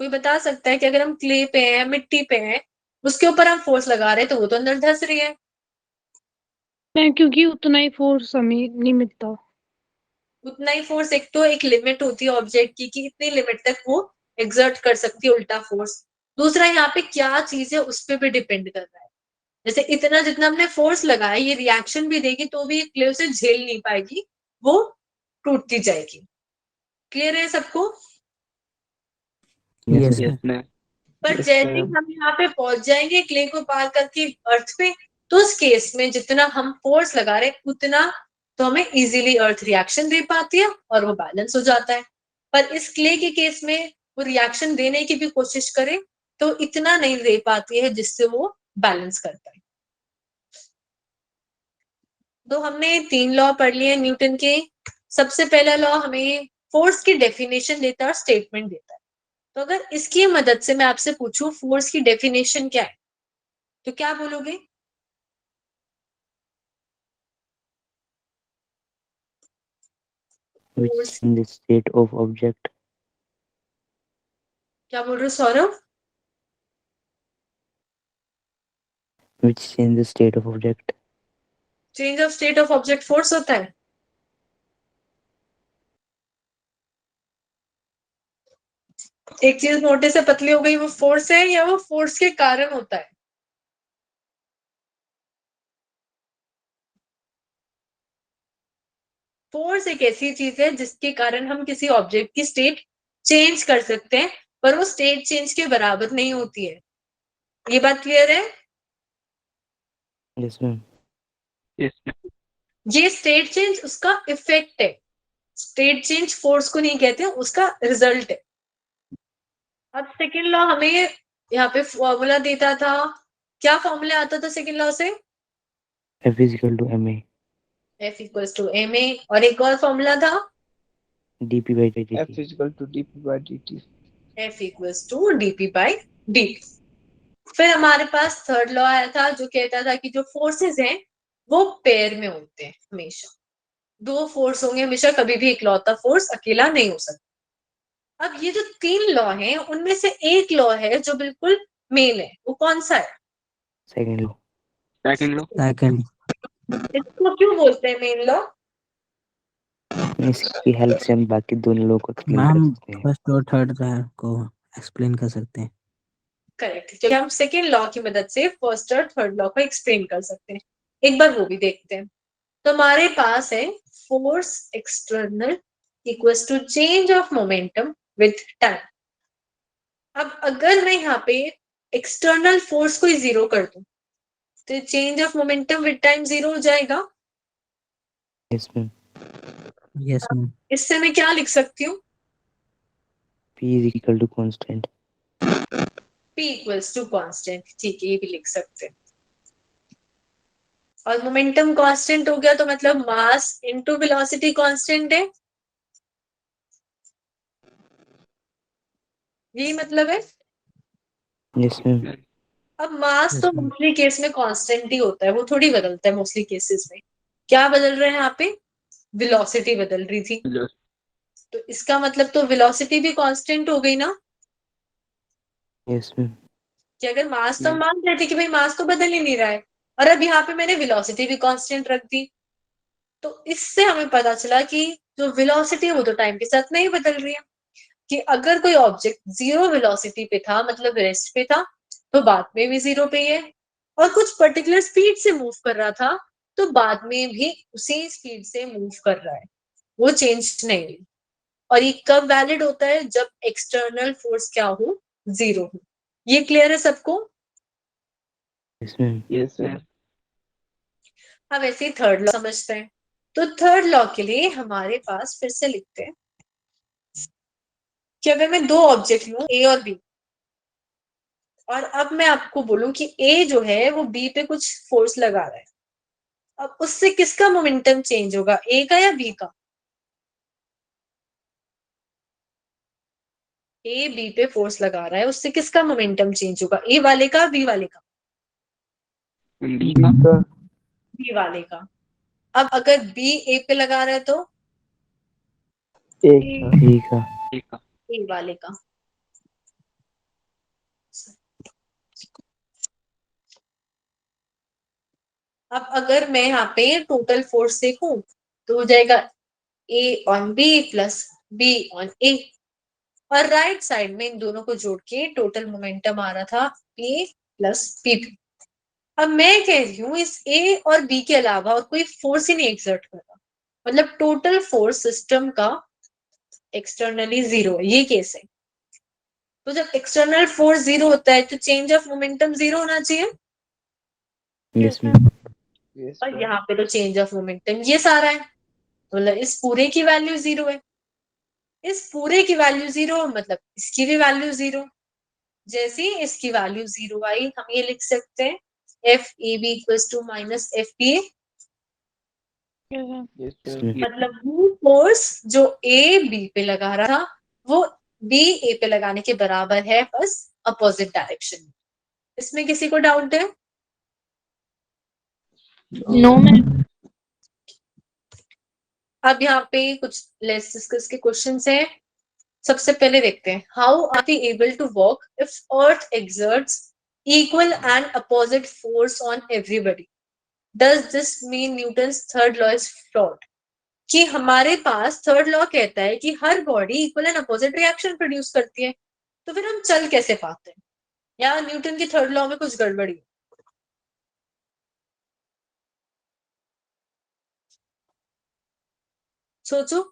कोई बता सकता है कि अगर हम क्ले पे हैं, मिट्टी पे हैं, उसके ऊपर हम फोर्स लगा रहे हैं तो वो तो अंदर धस रही है। मैं क्योंकि उतना ही फोर्स हमें नहीं मिलता। उतना ही फोर्स, एक तो एक लिमिट होती है ऑब्जेक्ट की कि इतनी लिमिट तक वो एग्जर्ट कर सकती है उल्टा फोर्स। दूसरा यहाँ पे क्या चीज है उस पर भी डिपेंड कर रहा है। जैसे इतना जितना हमने फोर्स लगाया ये रिएक्शन भी देगी तो भी क्ले उसे झेल नहीं पाएगी, वो टूटती जाएगी। क्लियर है सबको? Yes, Yes, ma'am. Yes ma'am. पर Yes, जैसे ही ma'am. हम यहाँ पे पहुंच जाएंगे क्ले को पार करके अर्थ पे, तो उस केस में जितना हम फोर्स लगा रहे हैं उतना तो हमें इजीली अर्थ रिएक्शन दे पाती है और वो बैलेंस हो जाता है। पर इस क्ले के केस में वो रिएक्शन देने की भी कोशिश करे तो इतना नहीं दे पाती है जिससे वो बैलेंस कर पाए। तो हमने 3 लॉ पढ़ लिए न्यूटन के। सबसे पहला लॉ हमें फोर्स की डेफिनेशन देता है और स्टेटमेंट देता है। तो अगर इसकी मदद से मैं आपसे पूछूं फोर्स की डेफिनेशन क्या है तो क्या बोलोगे? Which force in the state of object. क्या बोल रहे हो Saurabh? Which change the state of object. Change of state of object force होता है। एक चीज मोटे से पतली हो गई वो फोर्स है या वो फोर्स के कारण होता है? फोर्स एक ऐसी चीज है जिसके कारण हम किसी ऑब्जेक्ट की स्टेट चेंज कर सकते हैं, पर वो स्टेट चेंज के बराबर नहीं होती है। ये बात क्लियर है? Yes, ma'am. Yes ma'am. ये स्टेट चेंज उसका इफेक्ट है, स्टेट चेंज फोर्स को नहीं कहते, उसका रिजल्ट है। अब सेकेंड लॉ हमें यहाँ पे फॉर्मूला देता था, क्या फॉर्मूला आता था सेकेंड लॉ से? F is equal to ma. F equals to ma, और एक और फॉर्मूला था dp by dt. F is equal to dp by dt. F equals to dp by dt। फिर हमारे पास थर्ड लॉ आया था जो कहता था कि जो फोर्सेस हैं वो पेयर में होते हैं हमेशा। 2 फोर्स होंगे हमेशा, कभी भी इकलौता फोर्स अकेला नहीं हो सकता। अब ये जो 3 लॉ हैं उनमें से एक लॉ है जो बिल्कुल मेन है, वो कौन सा है? Second law. सेकंड लो। Second. इसको क्यों बोलते हैं मेन लॉ? इसकी हेल्प से हम बाकी दोनों लोगों को एक्सप्लेन कर मैम सकते हैं। फर्स्ट और थर्ड को एक्सप्लेन कर सकते हैं। करेक्ट, क्योंकि हम सेकेंड लॉ की मदद से फर्स्ट और थर्ड लॉ को एक्सप्लेन कर सकते हैं। एक बार वो भी देखते हैं। तो हमारे पास है force external equals to change of momentum with time. अब अगर मैं यहाँ पे एक्सटर्नल फोर्स को ही 0 कर दूं तो change of momentum with time 0 हो जाएगा। Yes, ma'am. Yes ma'am. इससे मैं क्या लिख सकती हूँ? P is equal to constant. P equals to constant, ठीक है, ये भी लिख सकते हैं। और मोमेंटम कांस्टेंट हो गया तो मतलब मास इनटू वेलोसिटी कांस्टेंट है, यही मतलब है। Yes, ma'am. अब मास Yes, तो ma'am. मोस्टली केस में कांस्टेंट ही होता है, वो थोड़ी बदलता है मोस्टली केसेस में। क्या बदल रहे हैं यहाँ पे? वेलोसिटी बदल रही थी, तो इसका मतलब तो वेलोसिटी भी कांस्टेंट हो गई ना, यस मैम। कि अगर मास तो हम मान रहे थे कि भाई मास तो बदल ही नहीं रहा है, और अब यहाँ पे मैंने वेलोसिटी भी कांस्टेंट रख दी, तो इससे हमें पता चला कि जो वेलोसिटी है वो तो टाइम के साथ नहीं बदल रही है, कि अगर कोई ऑब्जेक्ट जीरो वेलोसिटी पे था, मतलब रेस्ट पे था, तो बाद में भी जीरो पे ही है, और कुछ पर्टिकुलर स्पीड से मूव कर रहा था तो बाद में भी उसी स्पीड से मूव कर रहा है, वो चेंज नहीं हुई। और ये कब वैलिड होता है? जब एक्सटर्नल फोर्स क्या हो? जीरो हो। ये क्लियर है सबको? Yes ma'am. Yes ma'am. अब ऐसे ही थर्ड लॉ समझते हैं। तो थर्ड लॉ के लिए हमारे पास फिर से लिखते हैं कि अगर मैं दो ऑब्जेक्ट लूं ए और बी, और अब मैं आपको बोलूं कि ए जो है वो बी पे कुछ फोर्स लगा रहा है, अब उससे किसका मोमेंटम चेंज होगा, ए का या बी का? ए बी पे फोर्स लगा रहा है, उससे किसका मोमेंटम चेंज होगा, ए वाले का बी वाले का? बी का। बी वाले का। अब अगर बी ए पे लगा रहा है तो ठीक है। ए वाले का। अब अगर मैं यहाँ पे टोटल फोर्स देखूं तो हो जाएगा A on B plus B on A, और राइट साइड में इन दोनों को जोड़ के टोटल मोमेंटम आ रहा था ए प्लस बी। अब मैं कह रही हूँ इस ए और बी के अलावा और कोई फोर्स ही नहीं एक्सर्ट कर रहा, मतलब टोटल फोर्स सिस्टम का एक्सटर्नली जीरो है, ये केस है। तो जब एक्सटर्नल फोर्स जीरो होता है तो चेंज ऑफ मोमेंटम जीरो होना चाहिए, यस मैम। और यहाँ पे तो चेंज ऑफ मोमेंटम ये सारा है, मतलब इस पूरे की वैल्यू जीरो है, इस पूरे की वैल्यू जीरो मतलब इसकी भी वैल्यू जीरो। जैसे ही इसकी वैल्यू जीरो आई हम ये लिख सकते हैं F A B equals to minus F B A, मतलब वो फोर्स जो ए बी पे लगा रहा था वो बी ए पे लगाने के बराबर है, बस अपोजिट डायरेक्शन में। इसमें किसी को डाउट है? No, ma'am. अब यहाँ पे कुछ लेट्स डिस्कस के क्वेश्चंस हैं। सबसे पहले देखते हैं how are we able to walk if earth exerts equal and opposite force on everybody, does this mean Newton's third law is flawed? कि हमारे पास थर्ड लॉ कहता है कि हर body equal and opposite reaction produce करती है, तो फिर हम चल कैसे पाते हैं? या न्यूटन की थर्ड लॉ में कुछ गड़बड़ी है? सोचो।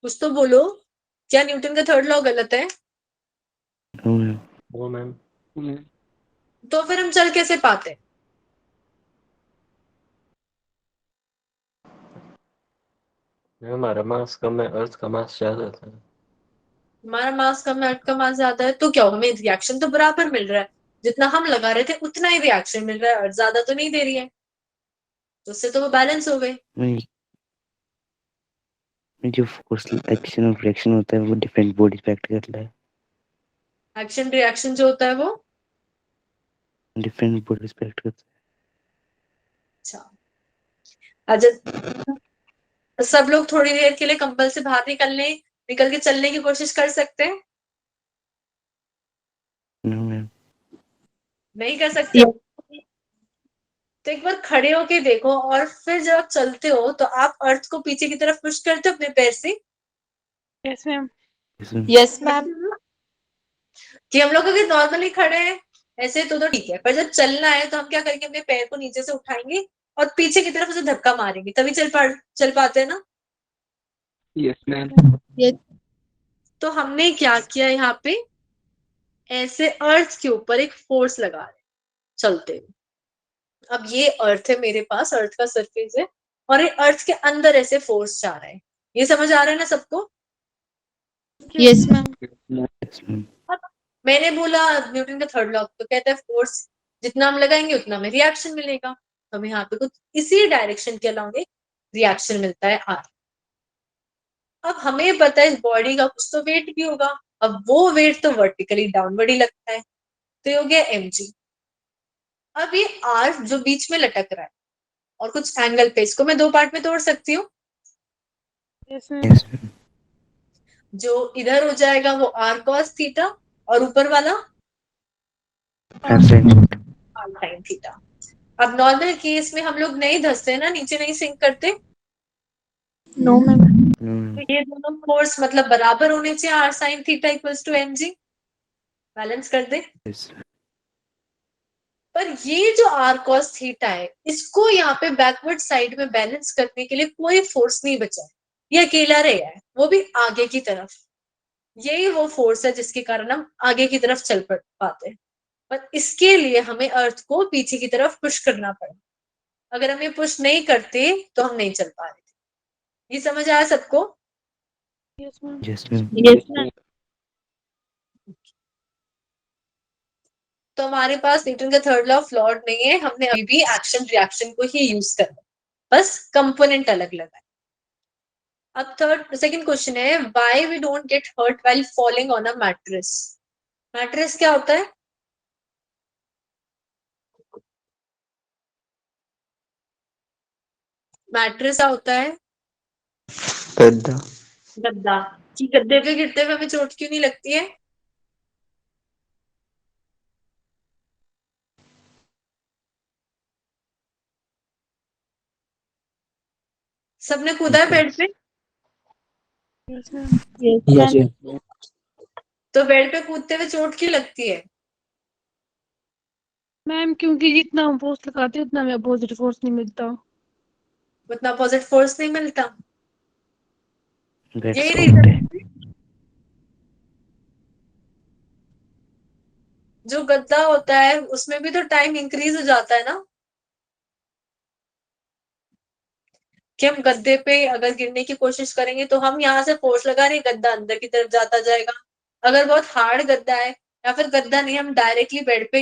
कुछ तो बोलो, क्या न्यूटन का थर्ड लॉ गलत है? No ma'am. वो मैम। तो फिर हम चल कैसे पाते हैं? हमारा मास कम है, अर्थ का मास ज्यादा था। हमारा मास कम है, अर्थ का मास ज्यादा है, तो क्या होगा? हमें रिएक्शन तो बराबर मिल रहा है, जितना हम लगा रहे थे उतना ही रिएक्शन मिल रहा है, अर्थ ज्यादा तो नहीं दे रही है, तो उससे तो वो बैलेंस हो गए। मैं जो फोर्स एक्शन और रिएक्शन होता है वो डिफरेंट बॉडीज पे एक्ट करता है, एक्शन रिएक्शन जो होता है वो डिफरेंट बॉडीज पे एक्ट करता अच्छा। अच्छा, सब लोग थोड़ी देर के लिए कंबल से बाहर निकल के चलने की कोशिश कर सकते हैं? है। No ma'am. नहीं कर सकते हो? तो एक बार खड़े होके देखो, और फिर जब आप चलते हो तो आप अर्थ को पीछे की तरफ पुश करते हो अपने पैर से? Yes, ma'am. Yes ma'am. Yes, ma'am. कि हम लोग अगर नॉर्मली खड़े हैं ऐसे तो ठीक है, पर जब चलना है तो हम क्या करेंगे, अपने पैर को नीचे से उठाएंगे और पीछे की तरफ उसे धक्का मारेंगे, तभी चल पाते हैं ना। Yes ma'am. Yes. तो हमने क्या किया यहाँ पे, ऐसे अर्थ के ऊपर एक फोर्स लगा रहे चलते हुए। अब ये अर्थ है मेरे पास, अर्थ का सरफेस है, और ये अर्थ के अंदर ऐसे फोर्स जा रहा है, ये समझ आ रहा है ना सबको? Yes, ma'am. Yes ma'am. मैंने बोला न्यूटन का थर्ड लॉ तो कहता है फोर्स जितना हम लगाएंगे उतना हमें रिएक्शन मिलेगा, तो हम यहाँ पे कुछ इसी डायरेक्शन के लाएंगे रिएक्शन मिलता है आर। अब हमें पता है इस बॉडी का कुछ तो वेट भी होगा, अब वो वेट तो वर्टिकली डाउनवर्ड ही लगता है, तो ये हो गया mg। अब ये आर जो बीच में लटक रहा है और कुछ एंगल पे, इसको मैं दो पार्ट में तोड़ सकती हूँ। Yes, ma'am. Yes, ma'am. जो इधर हो जाएगा वो आर कॉस थीटा और ऊपर वाला R sin theta. R sine theta. अब नॉर्मल केस में हम लोग नहीं धसते ना, नीचे नहीं सिंक करते, No, ma'am. No, ma'am. तो ये दोनों फोर्स मतलब बराबर होने चाहिए, R sine theta equals to mg। Balance कर दे। Yes, ma'am. पर ये जो आर कॉस थीटा है, इसको यहाँ पे बैकवर्ड साइड में बैलेंस करने के लिए कोई फोर्स नहीं बचा है, ये अकेला रह है, वो भी आगे की तरफ। यही वो फोर्स है जिसके कारण हम आगे की तरफ चल पाते हैं, पर इसके लिए हमें अर्थ को पीछे की तरफ पुश करना पड़ा। अगर हम ये पुश नहीं करते तो हम नहीं चल पा रहे थे। ये समझ आया सबको? Yes, ma'am. Yes, ma'am. Yes, ma'am. तो हमारे पास न्यूटन का थर्ड लॉ फ्लॉड नहीं है, हमने अभी भी एक्शन रिएक्शन को ही यूज करना, बस कंपोनेंट अलग अलग है। अब सेकंड क्वेश्चन है, why we don't get hurt while falling on a mattress. Mattress क्या होता है? मैट्रेस क्या होता है? गद्दा। गद्दा। कि गद्दे पे गिरते हुए हमें चोट क्यों नहीं लगती है? सबने कूदा है बेड पे? Yes, ma'am. Yes, Yes, ma'am. ma'am. तो बेड पे कूदते हुए चोट क्यों लगती है? मैम क्योंकि जितना हम फोर्स लगाते हैं उतना हमें अपोजिट फोर्स नहीं मिलता। उतना अपोजिट फोर्स नहीं मिलता, That's यही soft है. रीजन। जो गद्दा होता है उसमें भी तो टाइम इंक्रीज हो जाता है ना, कि हम गद्दे पे अगर गिरने की कोशिश करेंगे तो हम यहाँ से फोर्स लगा रहे हैं, गद्दा अंदर की तरफ जाता जाएगा। अगर बहुत हार्ड गद्दा है या फिर गद्दा नहीं, हम डायरेक्टली बेड पे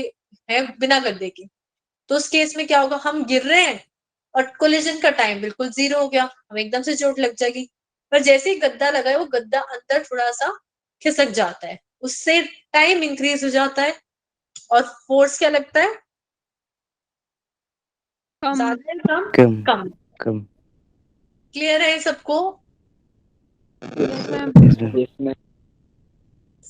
है बिना गद्दे के, तो उस केस में क्या होगा, हम गिर रहे हैं और कोलिजन का टाइम बिल्कुल 0 हो गया, हमें एकदम से चोट लग जाएगी। पर जैसे ही गद्दा लगा है वो गद्दा अंदर थोड़ा सा खिसक जाता है, उससे टाइम इंक्रीज हो जाता है और फोर्स क्या लगता है, कम। ज्यादा है कम? कम. कम। कम. क्लियर है सबको? Yes, ma'am. Yes, ma'am.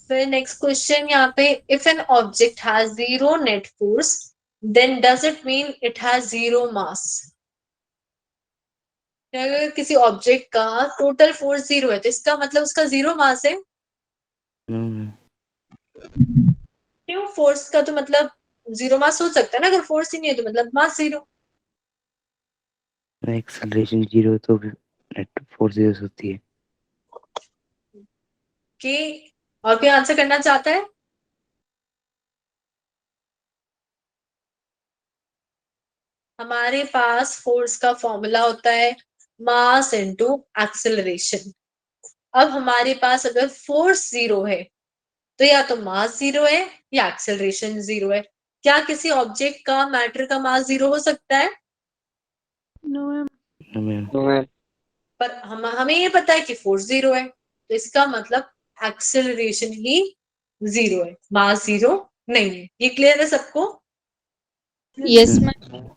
फिर नेक्स्ट क्वेश्चन यहाँ पे, if an object has zero net force then does it mean it has zero mass. अगर किसी ऑब्जेक्ट का टोटल फोर्स 0 है तो इसका मतलब उसका 0 मास है। No, ma'am. क्यों? फोर्स का तो मतलब 0 मास हो सकता है ना, अगर फोर्स ही नहीं है तो मतलब मास 0। Acceleration 0 तो फिर net force 0 होती है. कि और कोई आंसर करना चाहता है? हमारे पास फोर्स का फॉर्मूला होता है मास इनटू एक्सेलरेशन। अब हमारे पास अगर फोर्स 0 है तो या तो मास 0 है या एक्सेलरेशन 0 है। क्या किसी ऑब्जेक्ट का, मैटर का मास 0 हो सकता है? No, ma'am. No, ma'am. पर हमें ये पता है कि फोर्स 0 है, तो इसका मतलब एक्सेलरेशन ही 0 है, मास 0 नहीं है। ये क्लियर है सबको? Yes, ma'am.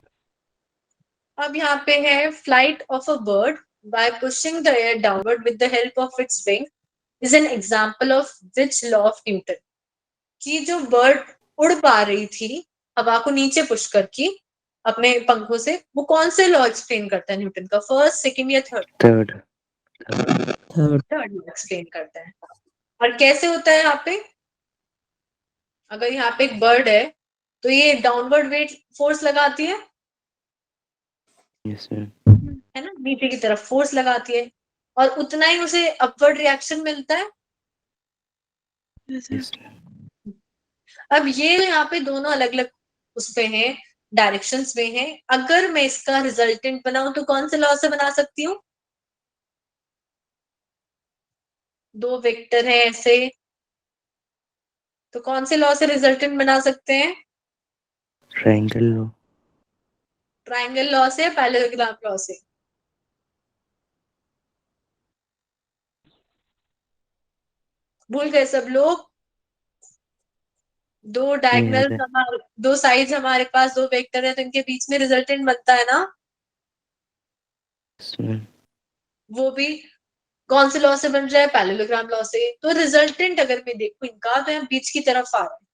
अब यहाँ पे है, flight of a bird bye pushing the air downward with the help of its wing is an example of which law of Newton. कि जो बर्ड उड़ पा रही थी हवा को नीचे पुश करके अपने पंखों से, वो कौन से लॉ एक्सप्लेन करता है न्यूटन का? फर्स्ट, सेकंड या third? Third. Third. Third law explain करता है। और कैसे होता है यहाँ पे? अगर यहाँ पे एक बर्ड है तो ये डाउनवर्ड वेट फोर्स लगाती है Yes, ma'am. है ना, नीचे की तरफ फोर्स लगाती है, और उतना ही उसे अपवर्ड रिएक्शन मिलता है। Yes, ma'am. Yes, ma'am. अब ये यहाँ पे दोनों अलग अलग उस पे हैं, डायरेक्शंस में हैं। अगर मैं इसका रिजल्टेंट बनाऊं तो कौन से लॉ से बना सकती हूँ? दो वेक्टर है ऐसे, तो कौन से लॉ से रिजल्टेंट बना सकते हैं? Triangle law. ट्राइंगल लॉ से या पैरेललोग्राम लॉ से? भूल गए सब लोग? दो डायगोनल, दो साइड्स हमारे पास, दो वेक्टर है, तो इनके बीच में रिजल्टेंट बनता है ना, वो भी कौन से लॉ से बन रहा है? पैरेललोग्राम लॉ से। तो रिजल्टेंट अगर मैं देखूं इनका, तो यहाँ बीच की तरफ आ रहा है,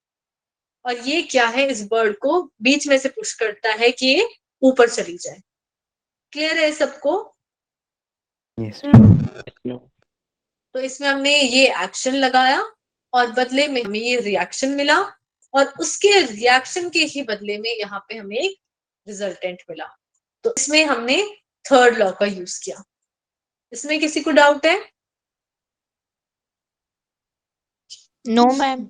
और ये क्या है, इस बर्ड को बीच में से पुश करता है कि ये ऊपर चली जाए। क्लियर है सबको? तो इसमें हमने ये एक्शन लगाया और बदले में हमें ये रिएक्शन मिला, और उसके रिएक्शन के ही बदले में यहाँ पे हमें एक रिजल्टेंट मिला। तो इसमें हमने थर्ड लॉ का यूज किया। इसमें किसी को डाउट है? No ma'am.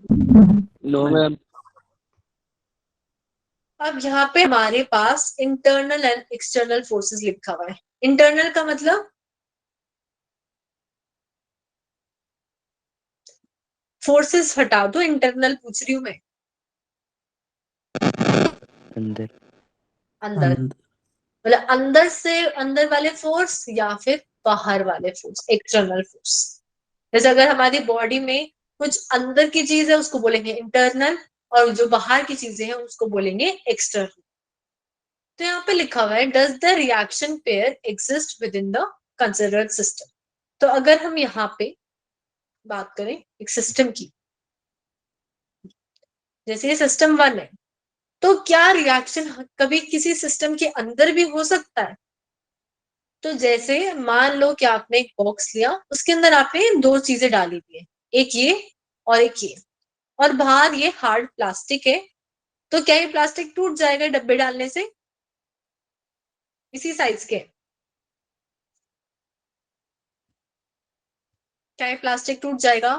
No ma'am. अब यहाँ पे हमारे पास इंटरनल एंड एक्सटर्नल फोर्सेस लिखा हुआ है। इंटरनल का मतलब फोर्सेस हटा दो, इंटरनल पूछ रही हूं मैं। अंदर अंदर मतलब अंदर से अंदर वाले फोर्स या फिर बाहर वाले फोर्स, एक्सटर्नल फोर्स। जैसे अगर हमारी बॉडी में कुछ अंदर की चीज है उसको बोलेंगे इंटरनल, और जो बाहर की चीजें हैं उसको बोलेंगे एक्सटर्नल। तो यहाँ पे लिखा हुआ है does the reaction pair exist with in the considered system. तो अगर हम यहाँ पे बात करें एक सिस्टम की, जैसे ये सिस्टम 1 है, तो क्या रिएक्शन कभी किसी सिस्टम के अंदर भी हो सकता है? तो जैसे मान लो कि आपने एक बॉक्स लिया, उसके अंदर आपने दो चीजें डाली हुई है, एक ये और एक ये, और बाहर ये हार्ड प्लास्टिक है, तो क्या ये प्लास्टिक टूट जाएगा डब्बे डालने से? इसी साइज के क्या ये प्लास्टिक टूट जाएगा?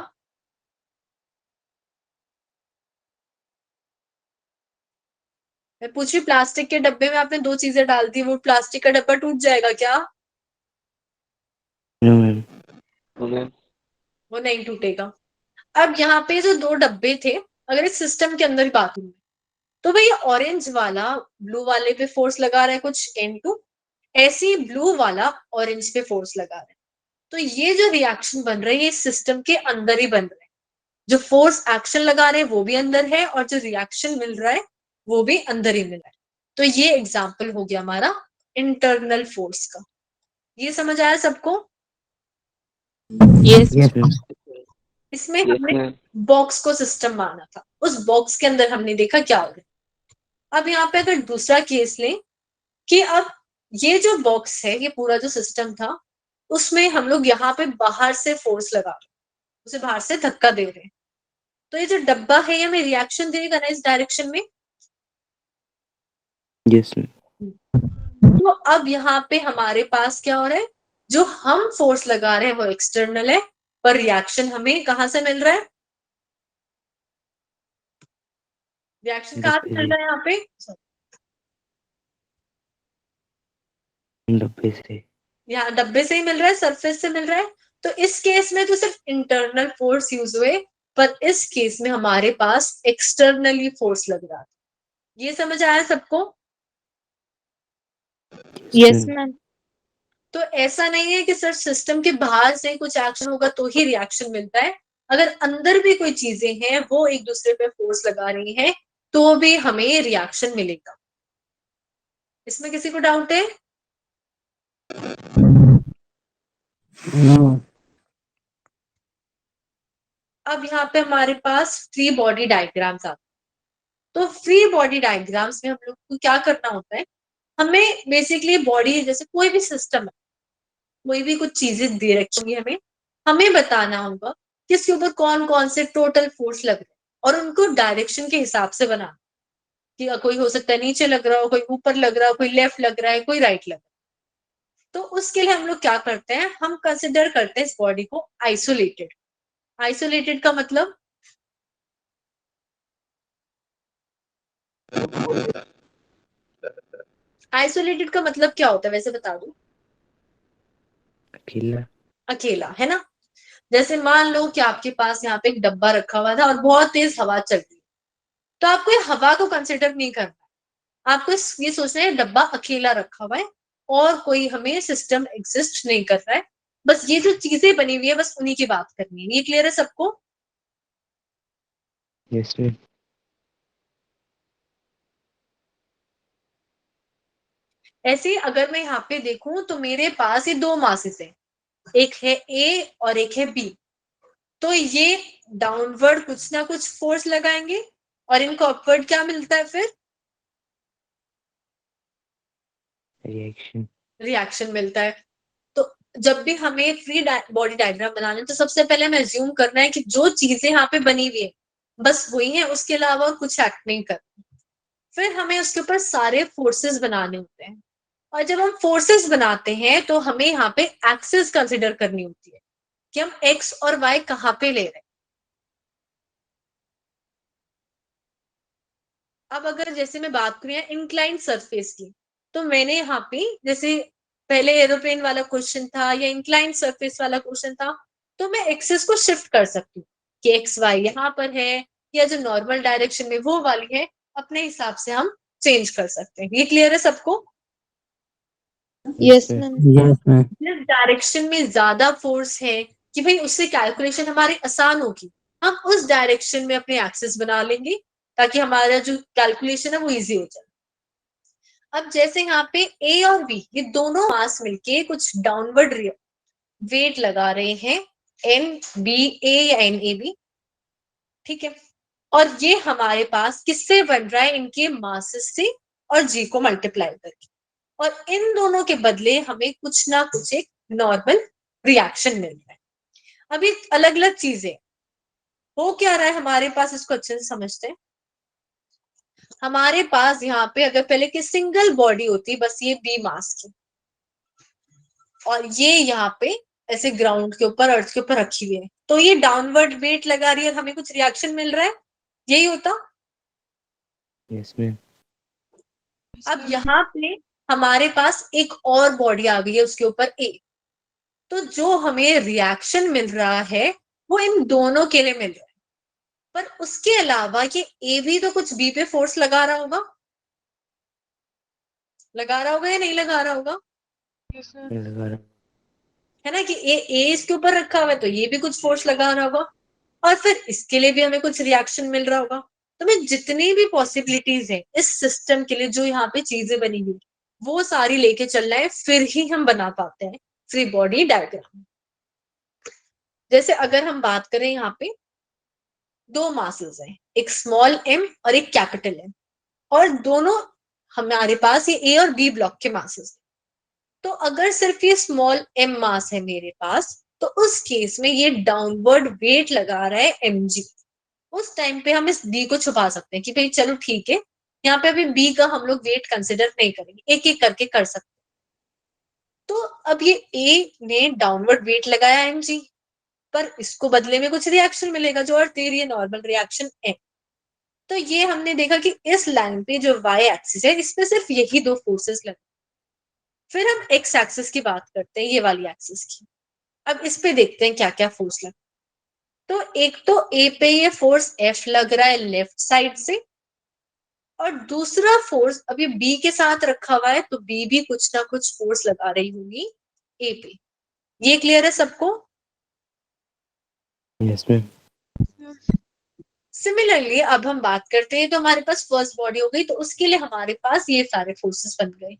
मैं पूछ रही, प्लास्टिक के डब्बे में आपने दो चीजें डाल दी, वो प्लास्टिक का डब्बा टूट जाएगा क्या? No ma'am. वो नहीं टूटेगा। अब यहाँ पे जो दो डब्बे थे, अगर इस सिस्टम के अंदर ही बात करूं, तो भाई ऑरेंज वाला ब्लू वाले पे फोर्स लगा रहा है कुछ N2, ऐसे ही ब्लू वाला ऑरेंज पे फोर्स लगा रहा है। तो ये जो रिएक्शन बन रहा है ये सिस्टम के अंदर ही बन रहा है। जो फोर्स एक्शन लगा रहे हैं वो भी अंदर है, और जो रिएक्शन मिल रहा है वो भी अंदर ही मिल रहा है। तो ये एग्जाम्पल हो गया हमारा इंटरनल फोर्स का। ये समझ आया सबको? यस। इसमें हमने बॉक्स को सिस्टम माना था, उस बॉक्स के अंदर हमने देखा क्या हो रहा है। अब यहाँ पे अगर दूसरा केस लें कि अब ये जो बॉक्स है, ये पूरा जो सिस्टम था, उसमें हम लोग यहाँ पे बाहर से फोर्स लगा रहे हैं, उसे बाहर से धक्का दे रहे हैं, तो ये जो डब्बा है ये हमें रिएक्शन देगा ना इस डायरेक्शन में। यस। तो अब यहाँ पे हमारे पास क्या हो रहा है, जो हम फोर्स लगा रहे हैं वो एक्सटर्नल है, पर रिएक्शन हमें कहां से मिल रहा है? रिएक्शन कहां से मिल रहा है यहाँ पे? डब्बे से। यहाँ डब्बे से ही मिल रहा है, सरफेस से मिल रहा है। तो इस केस में तो सिर्फ इंटरनल फोर्स यूज हुए, पर इस केस में हमारे पास एक्सटर्नली फोर्स लग रहा है। ये समझ आया सबको? Yes ma'am. तो ऐसा नहीं है कि सिर्फ सिस्टम के बाहर से कुछ एक्शन होगा तो ही रिएक्शन मिलता है। अगर अंदर भी कोई चीजें हैं वो एक दूसरे पे फोर्स लगा रही हैं तो भी हमें रिएक्शन मिलेगा। इसमें किसी को डाउट है? अब यहाँ पे हमारे पास फ्री बॉडी डायग्राम्स आते हैं। तो फ्री बॉडी डायग्राम्स में हम लोग को क्या करना होता है, हमें बेसिकली बॉडी जैसे कोई भी सिस्टम है, कोई भी कुछ चीजें दे रखी होंगी, हमें बताना होगा कि इसके ऊपर कौन कौन से टोटल फोर्स लग रहे हैं, और उनको डायरेक्शन के हिसाब से बनाना, कि कोई हो सकता है नीचे लग रहा हो, कोई ऊपर लग रहा हो, कोई लेफ्ट लग रहा है, कोई राइट लग रहा है। तो उसके लिए हम लोग क्या करते हैं, हम कंसिडर करते हैं इस बॉडी को आइसोलेटेड। आइसोलेटेड का मतलब आइसोलेटेड का मतलब क्या होता है वैसे बता दो? अकेला। अकेला, है ना। जैसे मान लो कि आपके पास यहाँ पे एक डब्बा रखा हुआ था और बहुत तेज हवा चल रही है, तो आपको ये हवा को कंसिडर नहीं करना, आपको ये सोचना है डब्बा अकेला रखा हुआ है और कोई हमें सिस्टम एग्जिस्ट नहीं कर रहा है, बस ये जो चीजें बनी हुई है बस उन्हीं की बात करनी है। ये क्लियर है सबको? Yes, ma'am. ऐसे ही अगर मैं यहाँ पे देखूं तो मेरे पास ये दो मासेस हैं, एक है ए और एक है बी। तो ये डाउनवर्ड कुछ ना कुछ फोर्स लगाएंगे और इनको अपवर्ड क्या मिलता है फिर? Reaction. रिएक्शन मिलता है। तो जब भी हमें फ्री बॉडी डायग्राम बनाना है तो सबसे पहले हमें अज्यूम करना है कि जो चीजें यहाँ पे बनी हुई है बस वही है, उसके अलावा और कुछ एक्ट नहीं करना। फिर हमें उसके ऊपर सारे फोर्सेस बनाने होते हैं, और जब हम फोर्सेस बनाते हैं तो हमें यहाँ पे एक्सिस कंसिडर करनी होती है कि हम एक्स और वाई कहाँ पे ले रहे हैं। अब अगर जैसे मैं बात करूं इंक्लाइंड सरफेस की, तो मैंने यहाँ पे जैसे पहले एरोप्लेन वाला क्वेश्चन था या इंक्लाइंड सरफेस वाला क्वेश्चन था, तो मैं एक्सिस को शिफ्ट कर सकती हूँ कि एक्स वाई यहाँ पर है या जो नॉर्मल डायरेक्शन में वो वाली है, अपने हिसाब से हम चेंज कर सकते हैं। ये क्लियर है सबको? Yes, ma'am. ma'am. Yes, ma'am. जिस डायरेक्शन में ज्यादा फोर्स है कि भाई उससे कैलकुलेशन हमारी आसान होगी, हम उस डायरेक्शन में अपने एक्सिस बना लेंगे ताकि हमारा जो कैलकुलेशन है वो इजी हो जाए। अब जैसे यहाँ पे ए और बी ये दोनों मास मिलके कुछ डाउनवर्ड वेट लगा रहे हैं, एन बी ए या एन ए बी, ठीक है। और ये हमारे पास किससे बन रहा है? इनके मासेस से और जी को मल्टीप्लाई करके, और इन दोनों के बदले हमें कुछ ना कुछ एक नॉर्मल रिएक्शन मिल रहा है। अब ये अलग अलग चीजें हो क्या रहा है हमारे पास, इसको अच्छे से समझते हैं। हमारे पास यहाँ पे अगर पहले की सिंगल बॉडी होती बस ये बी मास की, और ये यहाँ पे ऐसे ग्राउंड के ऊपर अर्थ के ऊपर रखी हुई है, तो ये डाउनवर्ड वेट लगा रही है और हमें कुछ रिएक्शन मिल रहा है, यही होता। Yes, ma'am. अब यहाँ पे हमारे पास एक और बॉडी आ गई है उसके ऊपर ए, तो जो हमें रिएक्शन मिल रहा है वो इन दोनों के लिए मिल रहा है, पर उसके अलावा ये ए भी तो कुछ बी पे फोर्स लगा रहा होगा, लगा रहा होगा या नहीं लगा रहा होगा? लगा रहा हूँ। है ना कि ए इसके ऊपर रखा हुआ है तो ये भी कुछ फोर्स लगा रहा होगा, और फिर इसके लिए भी हमें कुछ रिएक्शन मिल रहा होगा। तो मैं जितनी भी पॉसिबिलिटीज है इस सिस्टम के लिए जो यहाँ पे चीजें बनी हुई वो सारी लेके चलना है, फिर ही हम बना पाते हैं फ्री बॉडी डायग्राम। जैसे अगर हम बात करें यहाँ पे दो मासेस हैं, एक स्मॉल एम और एक कैपिटल एम, और दोनों हमारे पास ये ए और बी ब्लॉक के मासेस। तो अगर सिर्फ ये स्मॉल एम मास है मेरे पास, तो उस केस में ये डाउनवर्ड वेट लगा रहा है mg। उस टाइम पे हम इस बी को छुपा सकते हैं कि भाई चलो ठीक है, यहाँ पे अभी बी का हम लोग वेट कंसिडर नहीं करेंगे, एक एक करके कर सकते हैं। तो अब ये ए ने डाउनवर्ड वेट लगाया mg, पर इसको बदले में कुछ रिएक्शन मिलेगा जो और तेरी नॉर्मल रिएक्शन है। तो ये हमने देखा कि इस लाइन पे जो वाई एक्सिस है इस पे सिर्फ यही दो फोर्सेस लगे। फिर हम एक्स एक्सिस की बात करते हैं, ये वाली एक्सिस की। अब इस पे देखते हैं क्या क्या फोर्स लग। तो एक तो ए पे ये फोर्स एफ लग रहा है लेफ्ट साइड से, और दूसरा फोर्स अभी बी के साथ रखा हुआ है तो बी भी कुछ ना कुछ फोर्स लगा रही होगी ए पे। ये क्लियर है सबको? Yes, ma'am. सिमिलरली अब हम बात करते हैं, तो हमारे पास फर्स्ट बॉडी हो गई, तो उसके लिए हमारे पास ये सारे फोर्सेस बन गए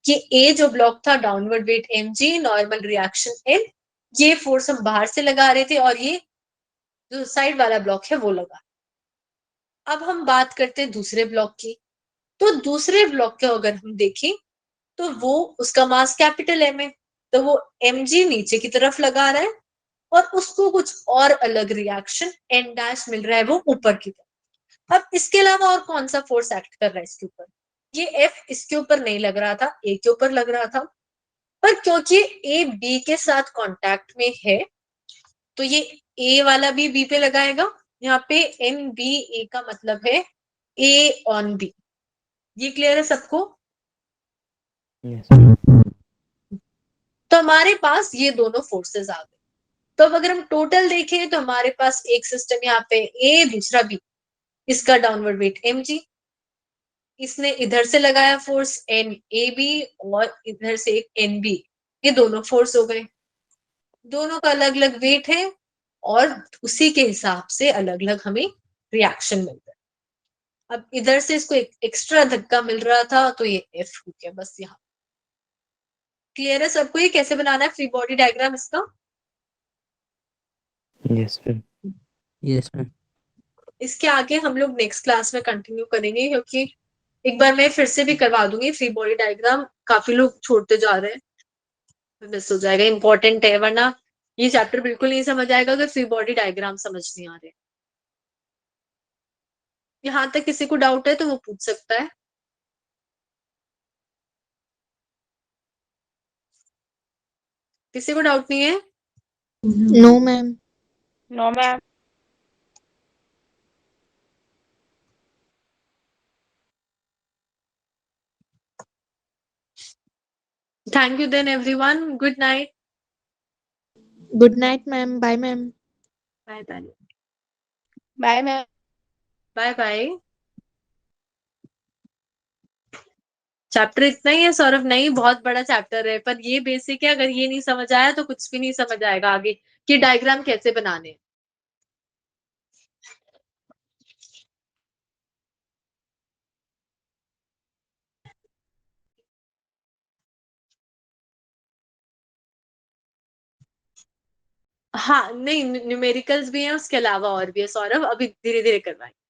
कि ए जो ब्लॉक था downward weight mg, normal reaction L, ये फोर्स हम बाहर से लगा रहे थे, और ये जो साइड वाला ब्लॉक है वो लगा। अब हम बात करते हैं दूसरे ब्लॉक की। तो दूसरे ब्लॉक को अगर हम देखें तो वो उसका मास कैपिटल एम है, तो वो mg नीचे की तरफ लगा रहा है और उसको कुछ और अलग रिएक्शन n डैश मिल रहा है वो ऊपर की तरफ। अब इसके अलावा और कौन सा फोर्स एक्ट कर रहा है इसके ऊपर? ये F इसके ऊपर नहीं लग रहा था, A के ऊपर लग रहा था, पर क्योंकि A B के साथ कांटेक्ट में है तो ये A वाला भी B पे लगाएगा। यहाँ पे NBA का मतलब है A on B। ये क्लियर है सबको? Yes, ma'am. तो हमारे पास ये दोनों फोर्सेस आ गए। तो अब अगर हम टोटल देखें तो हमारे पास एक सिस्टम यहाँ पे A, दूसरा B, इसका डाउनवर्ड वेट mg, इसने इधर से लगाया फोर्स NAB और इधर से एक NB, ये दोनों फोर्स हो गए। दोनों का अलग अलग वेट है और उसी के हिसाब से अलग अलग हमें रिएक्शन मिलता है। अब इधर से इसको एक्स्ट्रा धक्का मिल रहा था तो ये एफ हो गया बस यहाँ। क्लियर है सबको ये कैसे बनाना है फ्री बॉडी डायग्राम इसका? Yes ma'am. Yes ma'am. इसके आगे हम लोग नेक्स्ट क्लास में कंटिन्यू करेंगे, क्योंकि एक बार मैं फिर से भी करवा दूंगी फ्री बॉडी डायग्राम, काफी लोग छोड़ते जा रहे हैं, मिस हो जाएगा, इंपॉर्टेंट है, वरना ये चैप्टर बिल्कुल नहीं समझ आएगा अगर फ्री बॉडी डायग्राम समझ नहीं आ रहे। यहाँ तक किसी को डाउट है तो वो पूछ सकता है। किसी को डाउट नहीं है? No, ma'am. No, ma'am. Thank you then everyone. Good night. Good night, ma'am. Bye, ma'am. Bye bye. Bye, ma'am. Bye bye. Chapter इतना ही है सौरभ? नहीं, बहुत बड़ा चैप्टर है, पर ये बेसिक है, अगर ये नहीं समझ आया तो कुछ भी नहीं समझ आएगा आगे कि डायग्राम कैसे बनाने हैं। हाँ नहीं, न्यूमेरिकल्स भी हैं, उसके अलावा और भी है सौरभ, अभी धीरे धीरे करवाएंगे।